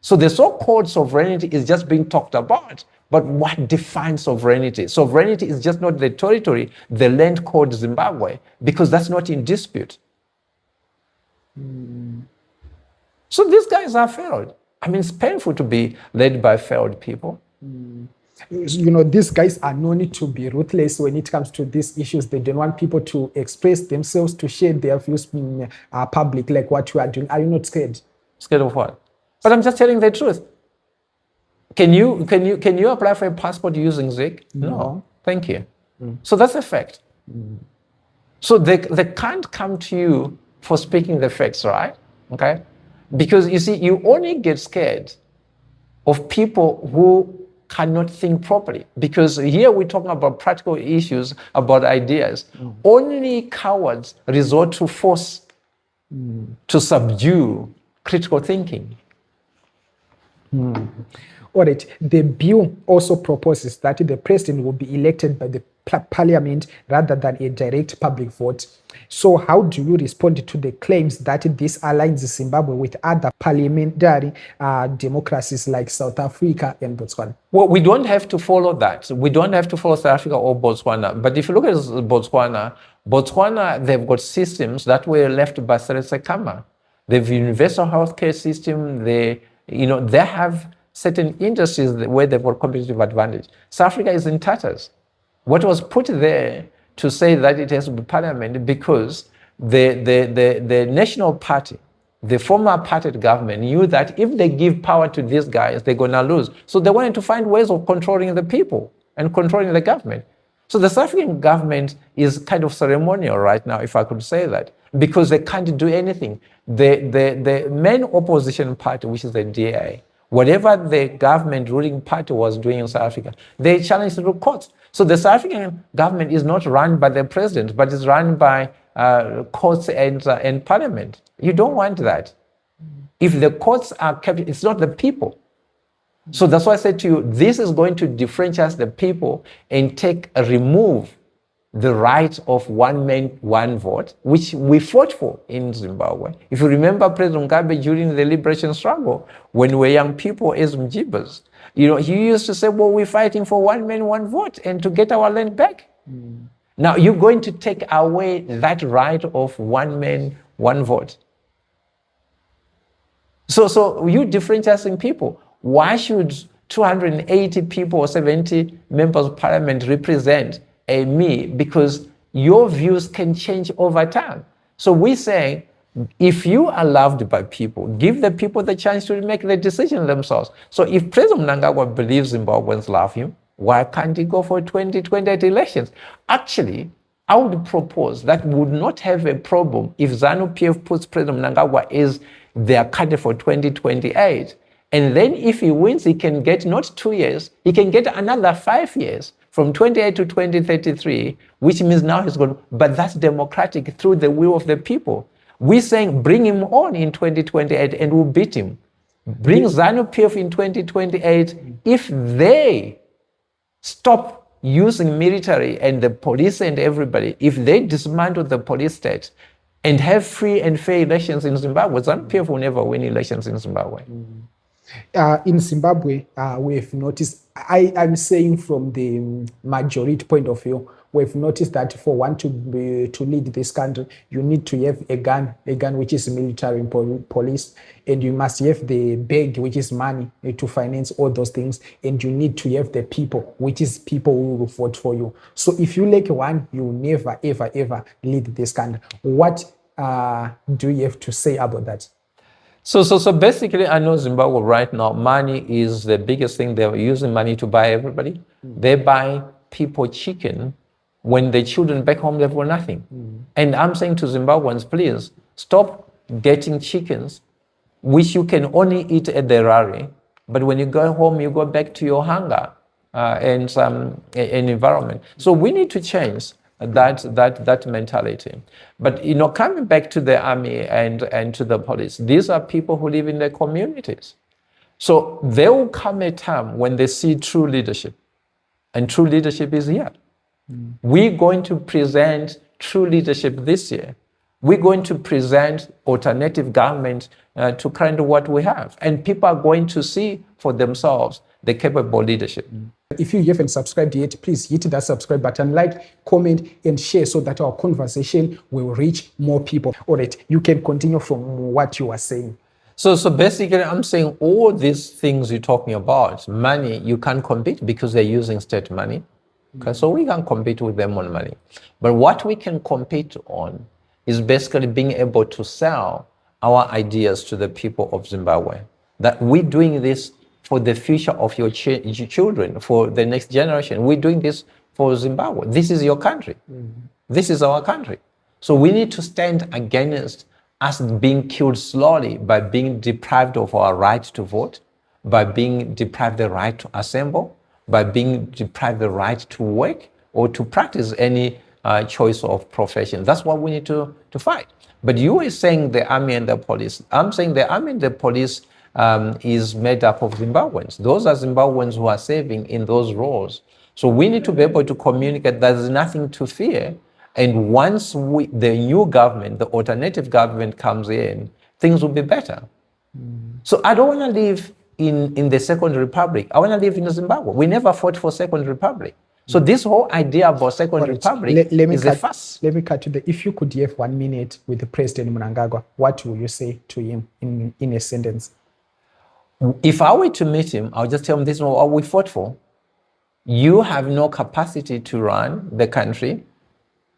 So the so-called sovereignty is just being talked about. But what defines sovereignty? Sovereignty is just not the territory, the land called Zimbabwe, because that's not in dispute. So these guys are failed. I mean, it's painful to be led by failed people. You know, these guys are known to be ruthless when it comes to these issues. They don't want people to express themselves, to share their views in public, like what you are doing. Are you not scared? Scared of what? But I'm just telling the truth. Can you apply for a passport using Zik? No. Thank you. So that's a fact. So they can't come to you for speaking the facts, right? Okay? Because you see, you only get scared of people who cannot think properly. Because here we're talking about practical issues, about ideas. Only cowards resort to force to subdue critical thinking. All right. The bill also proposes that the president will be elected by the parliament rather than a direct public vote. So how do you respond to the claims that this aligns Zimbabwe with other parliamentary democracies like South Africa and Botswana? Well, we don't have to follow that. We don't have to follow South Africa or Botswana. But if you look at Botswana, they've got systems that were left by Sekama. They have universal healthcare system. They have certain industries where they've got competitive advantage. South Africa is in tatters. What was put there to say that it has to be parliament because the National Party, the former apartheid government, knew that if they give power to these guys, they're going to lose. So they wanted to find ways of controlling the people and controlling the government. So the South African government is kind of ceremonial right now, if I could say that, because they can't do anything. The main opposition party, which is the DA, whatever the government ruling party was doing in South Africa, they challenged the courts. So the South African government is not run by the president, but is run by courts and parliament. You don't want that. If the courts are kept, it's not the people. So that's why I said to you, this is going to differentiate the people and remove the right of one man, one vote, which we fought for in Zimbabwe. If you remember President Mugabe during the liberation struggle, when we were young people as Mjibas, he used to say, well, we're fighting for one man, one vote and to get our land back. Now you're going to take away that right of one man, one vote. So you differentiating people. Why should 280 people or 70 members of parliament represent me? Because your views can change over time. So we say, if you are loved by people, give the people the chance to make the decision themselves. So if President Mnangagwa believes Zimbabweans love him, why can't he go for 2028 elections? Actually, I would propose that we would not have a problem if ZANU-PF puts President Mnangagwa as their candidate for 2028. And then if he wins, he can get not 2 years, he can get another 5 years from 28 to 2033, which means now he's going, but that's democratic through the will of the people. We're saying bring him on in 2028 and we'll beat him. Bring ZANU-PF in 2028 if they stop using military and the police and everybody, if they dismantle the police state and have free and fair elections in Zimbabwe, ZANU-PF will never win elections in Zimbabwe. In Zimbabwe, we've noticed, I'm saying from the majority point of view, we've noticed that for one to lead this country, you need to have a gun which is military and police, and you must have the bag, which is money, to finance all those things, and you need to have the people, which is people who will vote for you. So if you lack one, you will never, ever, ever lead this country. What do you have to say about that? So basically, I know Zimbabwe right now, money is the biggest thing. They're using money to buy everybody. They buy people chicken when the children back home, they've got nothing. And I'm saying to Zimbabweans, please stop getting chickens, which you can only eat at the rally. But when you go home, you go back to your hunger and environment. So we need to change that mentality. But coming back to the army and to the police, these are people who live in their communities. So there will come a time when they see true leadership, and true leadership is here. We're going to present true leadership this year. We're going to present alternative government to kind of what we have. And people are going to see for themselves the capable leadership. If you haven't subscribed yet, please hit that subscribe button, like, comment, and share so that our conversation will reach more people. All right, you can continue from what you are saying. So basically, I'm saying all these things you're talking about, money, you can't compete because they're using state money. Okay, so we can compete with them on money. But what we can compete on is basically being able to sell our ideas to the people of Zimbabwe. That we're doing this for the future of your children, for the next generation. We're doing this for Zimbabwe. This is your country. This is our country. So we need to stand against us being killed slowly by being deprived of our right to vote, by being deprived the right to assemble, by being deprived the right to work or to practice any choice of profession. That's what we need to fight. But you were saying the army and the police. I'm saying the army and the police is made up of Zimbabweans. Those are Zimbabweans who are serving in those roles. So we need to be able to communicate there's nothing to fear. And once the new government, the alternative government comes in, things will be better. So I don't want to live in the Second Republic. I want to live in Zimbabwe. We never fought for Second Republic. So this whole idea about Second Republic is a fuss. Let me cut to if you could have 1 minute with the President Mnangagwa, what will you say to him in a sentence? If I were to meet him, I'll just tell him this is what we fought for. You have no capacity to run the country,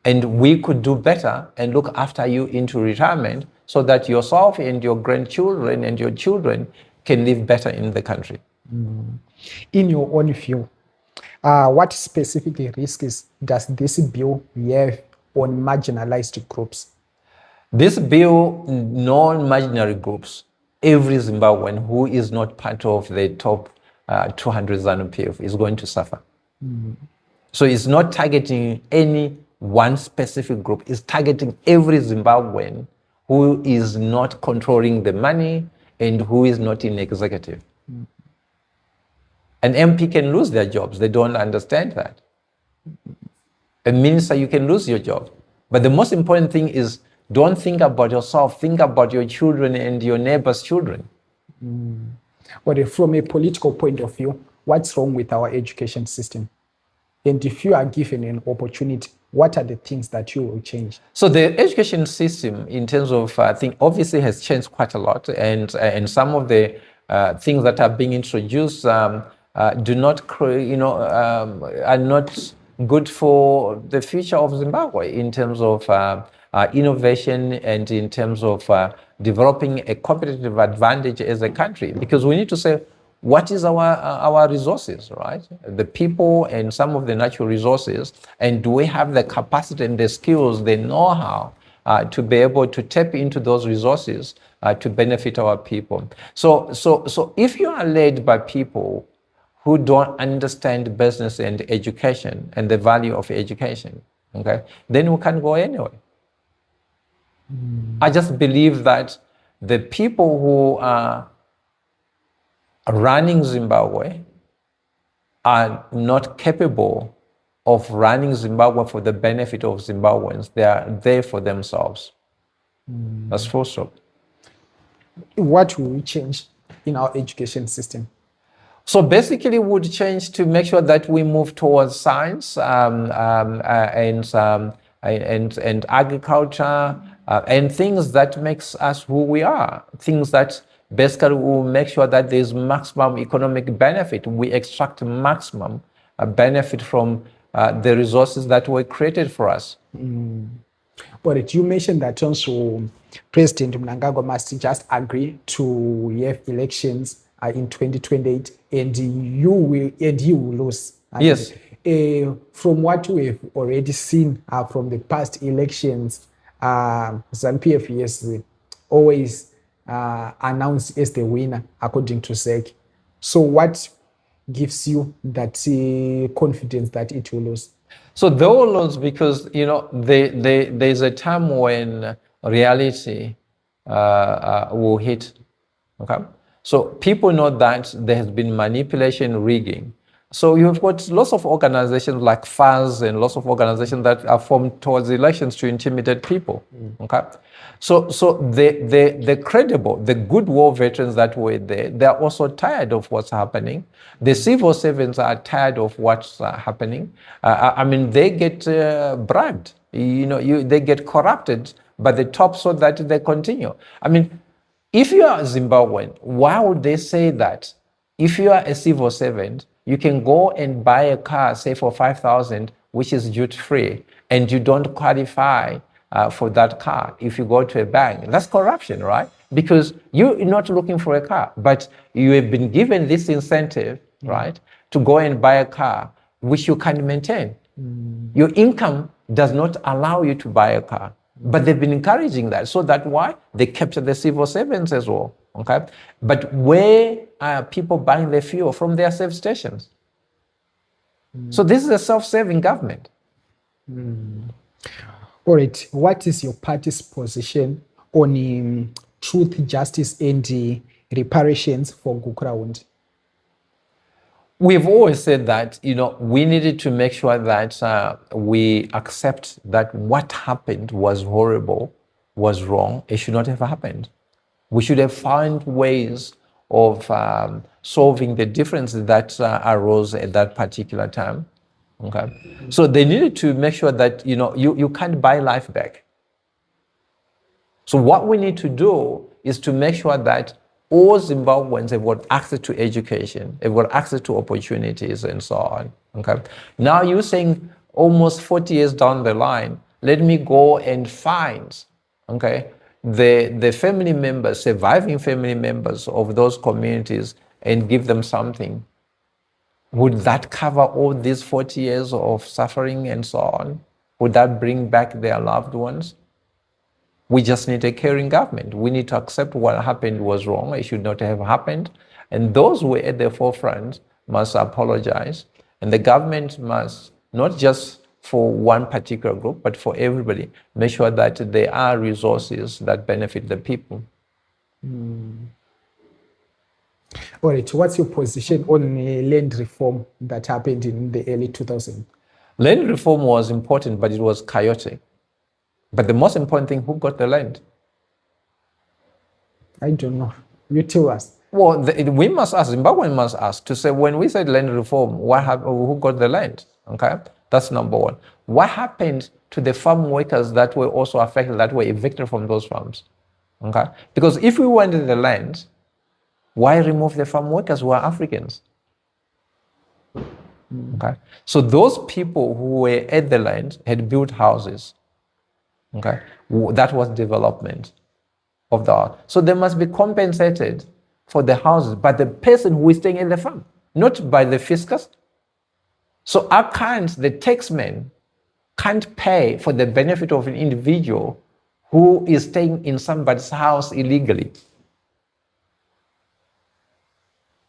and we could do better and look after you into retirement so that yourself and your grandchildren and your children can live better in the country. In your own view, what specific risks does this bill have on marginalized groups? This bill, non-marginal groups, every Zimbabwean who is not part of the top 200 ZANU-PF is going to suffer. So it's not targeting any one specific group, it's targeting every Zimbabwean who is not controlling the money and who is not in executive. An MP can lose their jobs. They don't understand that. A minister, you can lose your job. But the most important thing is don't think about yourself, think about your children and your neighbors' children. But from a political point of view, what's wrong with our education system? And if you are given an opportunity, what are the things that you will change? So the education system, in terms of, I think, obviously has changed quite a lot, and some of the things that are being introduced do not, are not good for the future of Zimbabwe in terms of innovation and in terms of developing a competitive advantage as a country. Because we need to say, what is our resources, right? The people and some of the natural resources, and do we have the capacity and the skills, the know-how to be able to tap into those resources to benefit our people? So if you are led by people who don't understand business and education and the value of education, okay, then we can't go anywhere. I just believe that the people who are running Zimbabwe are not capable of running Zimbabwe for the benefit of Zimbabweans. They are there for themselves. That's full stop. What will we change in our education system? So basically, we would change to make sure that we move towards science and agriculture and things that makes us who we are. Things that basically will make sure that there's maximum economic benefit. We extract maximum benefit from the resources that were created for us. But you mentioned that also President Mnangagwa must just agree to have elections in 2028, and he will lose. Yes. From what we have already seen from the past elections, ZANU-PF is always announced as the winner according to SEC. So what gives you that confidence that it will lose? So they will lose because, there's a time when reality will hit. Okay. So people know that there has been manipulation, rigging. So you've got lots of organizations like FAS and lots of organizations that are formed towards elections to intimidate people. Okay, so the credible, the good war veterans that were there, they're also tired of what's happening. The civil servants are tired of what's happening. I mean, they get bribed. They get corrupted by the top so that they continue. I mean, if you are a Zimbabwean, why would they say that? If you are a civil servant, you can go and buy a car, say for 5,000, which is duty-free, and you don't qualify for that car if you go to a bank. That's corruption, right? Because you're not looking for a car, but you have been given this incentive, right, to go and buy a car, which you can maintain. Your income does not allow you to buy a car. But they've been encouraging that. So that's why they kept the civil servants as well. Okay. But where are people buying their fuel? From their service stations. So this is a self-serving government. All right. What is your party's position on truth, justice, and reparations for Gukuraundi? We've always said that, we needed to make sure that we accept that what happened was horrible, was wrong. It should not have happened. We should have found ways of solving the differences that arose at that particular time. Okay, so they needed to make sure that you can't buy life back. So what we need to do is to make sure that all Zimbabweans have got access to education, have got access to opportunities and so on. Okay. Now you're saying almost 40 years down the line, let me go and find, okay, the family members, surviving family members of those communities and give them something. Would that cover all these 40 years of suffering and so on? Would that bring back their loved ones? We just need a caring government. We need to accept what happened was wrong. It should not have happened. And those who were at the forefront must apologize. And the government must, not just for one particular group, but for everybody, make sure that there are resources that benefit the people. All right. What's your position on land reform that happened in the early 2000s? Land reform was important, but it was chaotic. But the most important thing, who got the land? I don't know. You tell us. Well, we must ask, Zimbabwe must ask, to say, when we said land reform, who got the land? Okay, that's number one. What happened to the farm workers that were also affected, that were evicted from those farms? Okay, because if we wanted the land, why remove the farm workers who are Africans? Okay, so those people who were at the land had built houses. Okay, that was development of the art. So they must be compensated for the houses by the person who is staying in the farm, not by the fiscus. So the taxman can't pay for the benefit of an individual who is staying in somebody's house illegally.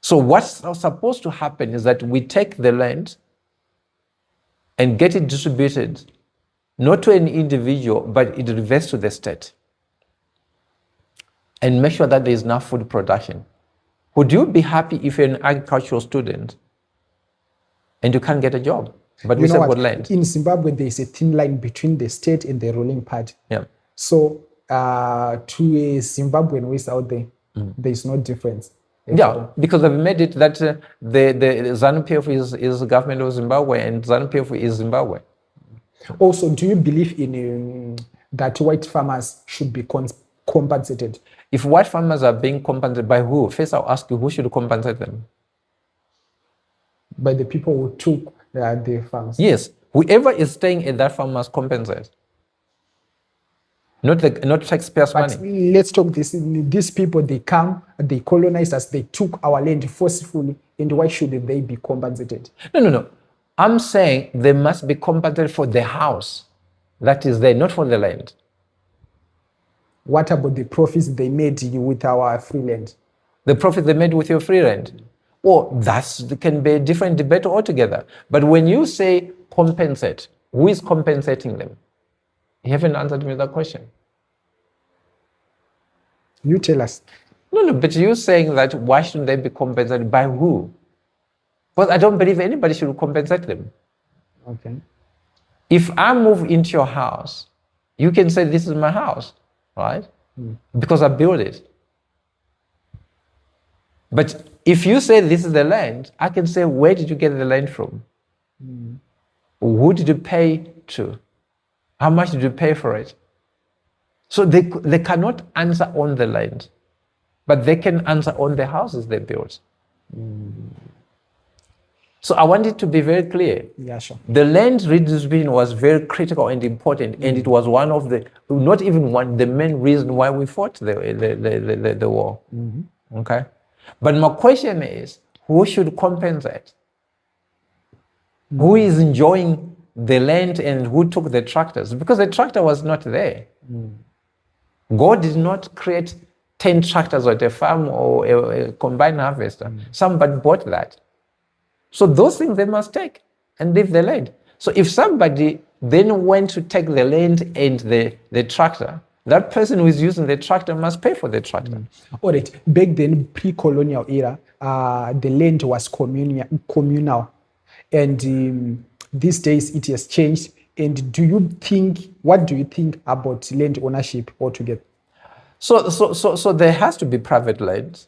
So what's supposed to happen is that we take the land and get it distributed not to an individual, but it reverts to the state. And make sure that there is enough food production. Would you be happy if you're an agricultural student and you can't get a job? But we still got land. In Zimbabwe, there is a thin line between the state and the ruling party. Yeah. So to a Zimbabwean who is out there, there is no difference. Yeah, because they've made it that the ZANU-PF is the government of Zimbabwe and ZANU-PF is Zimbabwe. Also, do you believe in that white farmers should be compensated? If white farmers are being compensated, by who? First, I'll ask you, who should compensate them? By the people who took the farms. Yes, whoever is staying at that farm must compensate. Not taxpayers' money. Let's talk this. These people, they come, they colonized us, they took our land forcefully, and why should they be compensated? No. I'm saying they must be compensated for the house that is there, not for the land. What about the profits they made with our free land? The profit they made with your free land? Well, that can be a different debate altogether. But when you say compensate, who is compensating them? You haven't answered me that question. You tell us. No, but you're saying that why shouldn't they be compensated by who? Because I don't believe anybody should compensate them. Okay. If I move into your house, you can say this is my house, right? Because I built it. But if you say this is the land, I can say, where did you get the land from? Who did you pay to? How much did you pay for it? So they cannot answer on the land, but they can answer on the houses they built. So I want it to be very clear. Yeah, sure. The land redistribution was very critical and important, and it was one of the, not even one, the main reason why we fought the war. Okay? But my question is, who should compensate? Who is enjoying the land and who took the tractors? Because the tractor was not there. God did not create 10 tractors at a farm or a combined harvester. Somebody bought that. So those things they must take and leave the land. So if somebody then went to take the land and the tractor, that person who is using the tractor must pay for the tractor. All right. Back then, pre-colonial era, the land was communal. And these days it has changed. And what do you think about land ownership altogether? So there has to be private land,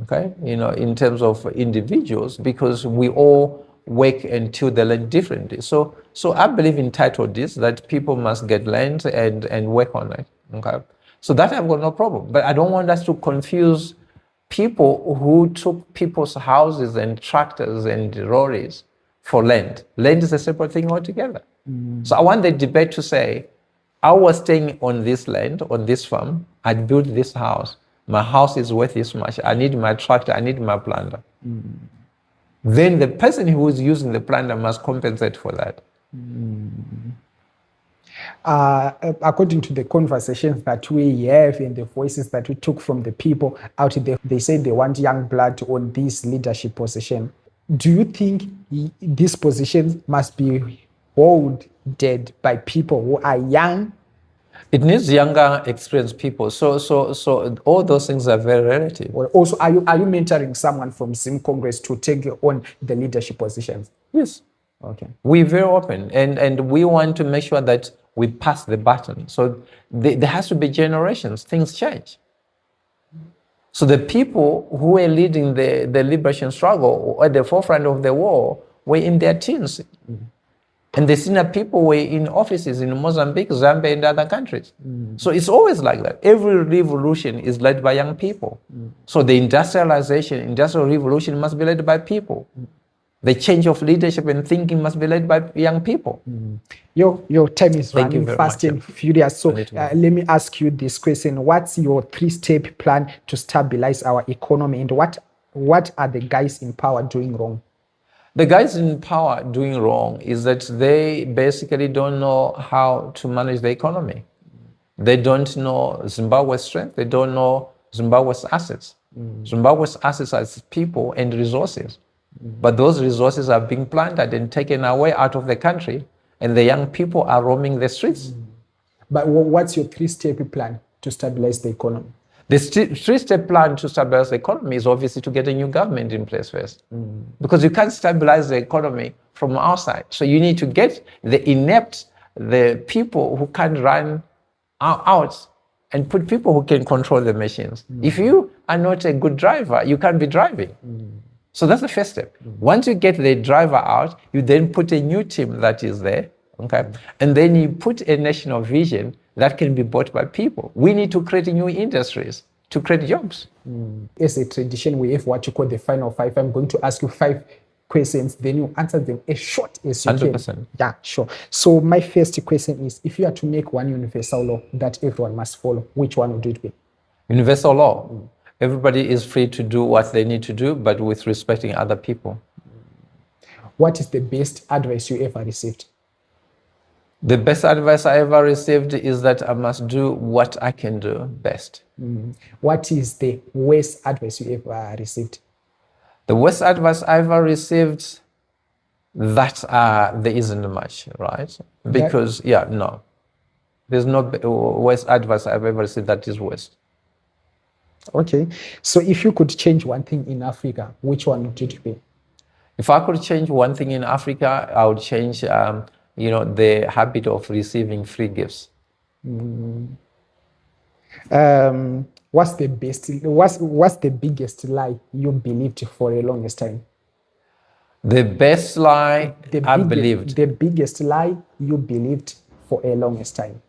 okay, in terms of individuals, because we all work and till the land differently. So I believe in title deeds that people must get land and work on it, okay? So that I've got no problem. But I don't want us to confuse people who took people's houses and tractors and lorries for land. Land is a separate thing altogether. So I want the debate to say, I was staying on this land, on this farm, I built this house. My house is worth this much. I need my tractor, I need my planter. Then the person who is using the planter must compensate for that. According to the conversations that we have and the voices that we took from the people out there, they say they want young blood on this leadership position. Do you think this position must be held by people who are young? It needs younger, experienced people. So all those things are very relative. Or also, are you mentoring someone from Zim Congress to take on the leadership positions? Yes. Okay. We're very open, and we want to make sure that we pass the baton. So there has to be generations. Things change. So the people who were leading the liberation struggle at the forefront of the war were in their teens. And the senior people were in offices in Mozambique, Zambia, and other countries. So it's always like that. Every revolution is led by young people. So the industrial revolution must be led by people. The change of leadership and thinking must be led by young people. Your time is Thank you running very fast much. and furious. So Let let me ask you this question. What's your 3-step plan to stabilize our economy? And what are the guys in power doing wrong? The guys in power doing wrong is that they basically don't know how to manage the economy. They don't know Zimbabwe's strength. They don't know Zimbabwe's assets. Zimbabwe's assets are people and resources. But those resources are being plundered and taken away out of the country, and the young people are roaming the streets. But what's your 3-step plan to stabilize the economy? The 3-step plan to stabilize the economy is obviously to get a new government in place first. Because you can't stabilize the economy from outside. So you need to get the people who can run out and put people who can control the machines. If you are not a good driver, you can't be driving. So that's the first step. Once you get the driver out, you then put a new team that is there, okay? And then you put a national vision that can be bought by people. We need to create new industries to create jobs. As a tradition, we have what you call the final 5. I'm going to ask you 5 questions, then you answer them as short as you 100%. can. Yeah, sure. So my first question is, if you are to make one universal law that everyone must follow, which one would it be? Universal law. Everybody is free to do what they need to do, but with respecting other people. What is the best advice you ever received? The best advice I ever received is that I must do what I can do best. What is the worst advice you ever received? The worst advice I ever received, that there isn't much, right? Because, no. There's no worst advice I've ever received that is worst. Okay. So if you could change one thing in Africa, which one would it be? If I could change one thing in Africa, I would change, the habit of receiving free gifts. What's the biggest lie you believed for the longest time? The best lie I believed. The biggest lie you believed for a longest time.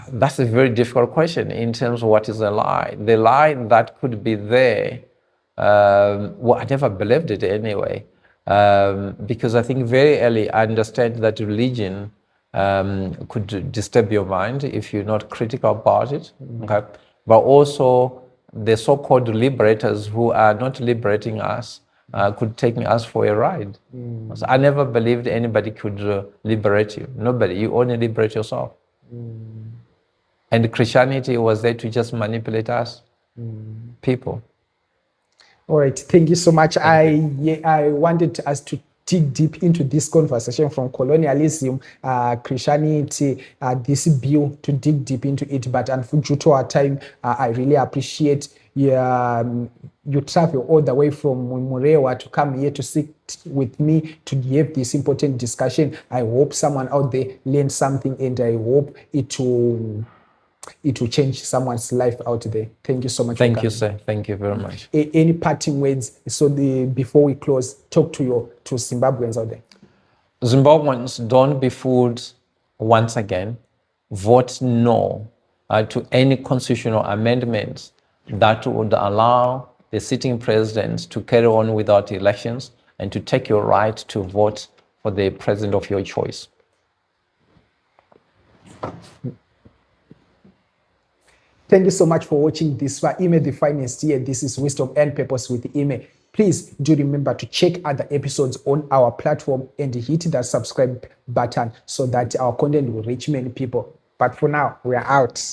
That's a very difficult question in terms of what is a lie. The lie that could be there, I never believed it anyway, because I think very early I understand that religion could disturb your mind if you're not critical about it. Okay? But also the so-called liberators who are not liberating us could take us for a ride. So I never believed anybody could liberate you. Nobody. You only liberate yourself. And Christianity was there to just manipulate us, people. All right, thank you so much. I wanted us to dig deep into this conversation from colonialism, Christianity, this bill, to dig deep into it. But due to our time, I really appreciate you travel all the way from Murewa to come here to sit with me to have this important discussion. I hope someone out there learned something, and I hope it will change someone's life out there. Thank you so much. Thank you, sir. Thank you very much. Any parting words? So before we close, talk to Zimbabweans out there. Zimbabweans, don't be fooled once again. Vote no to any constitutional amendments that would allow the sitting president to carry on without elections and to take your right to vote for the president of your choice. Thank you so much for watching this for ImeTheFinest here. This is Wisdom and Purpose with Ime. Please do remember to check other episodes on our platform and hit that subscribe button so that our content will reach many people. But for now, we are out.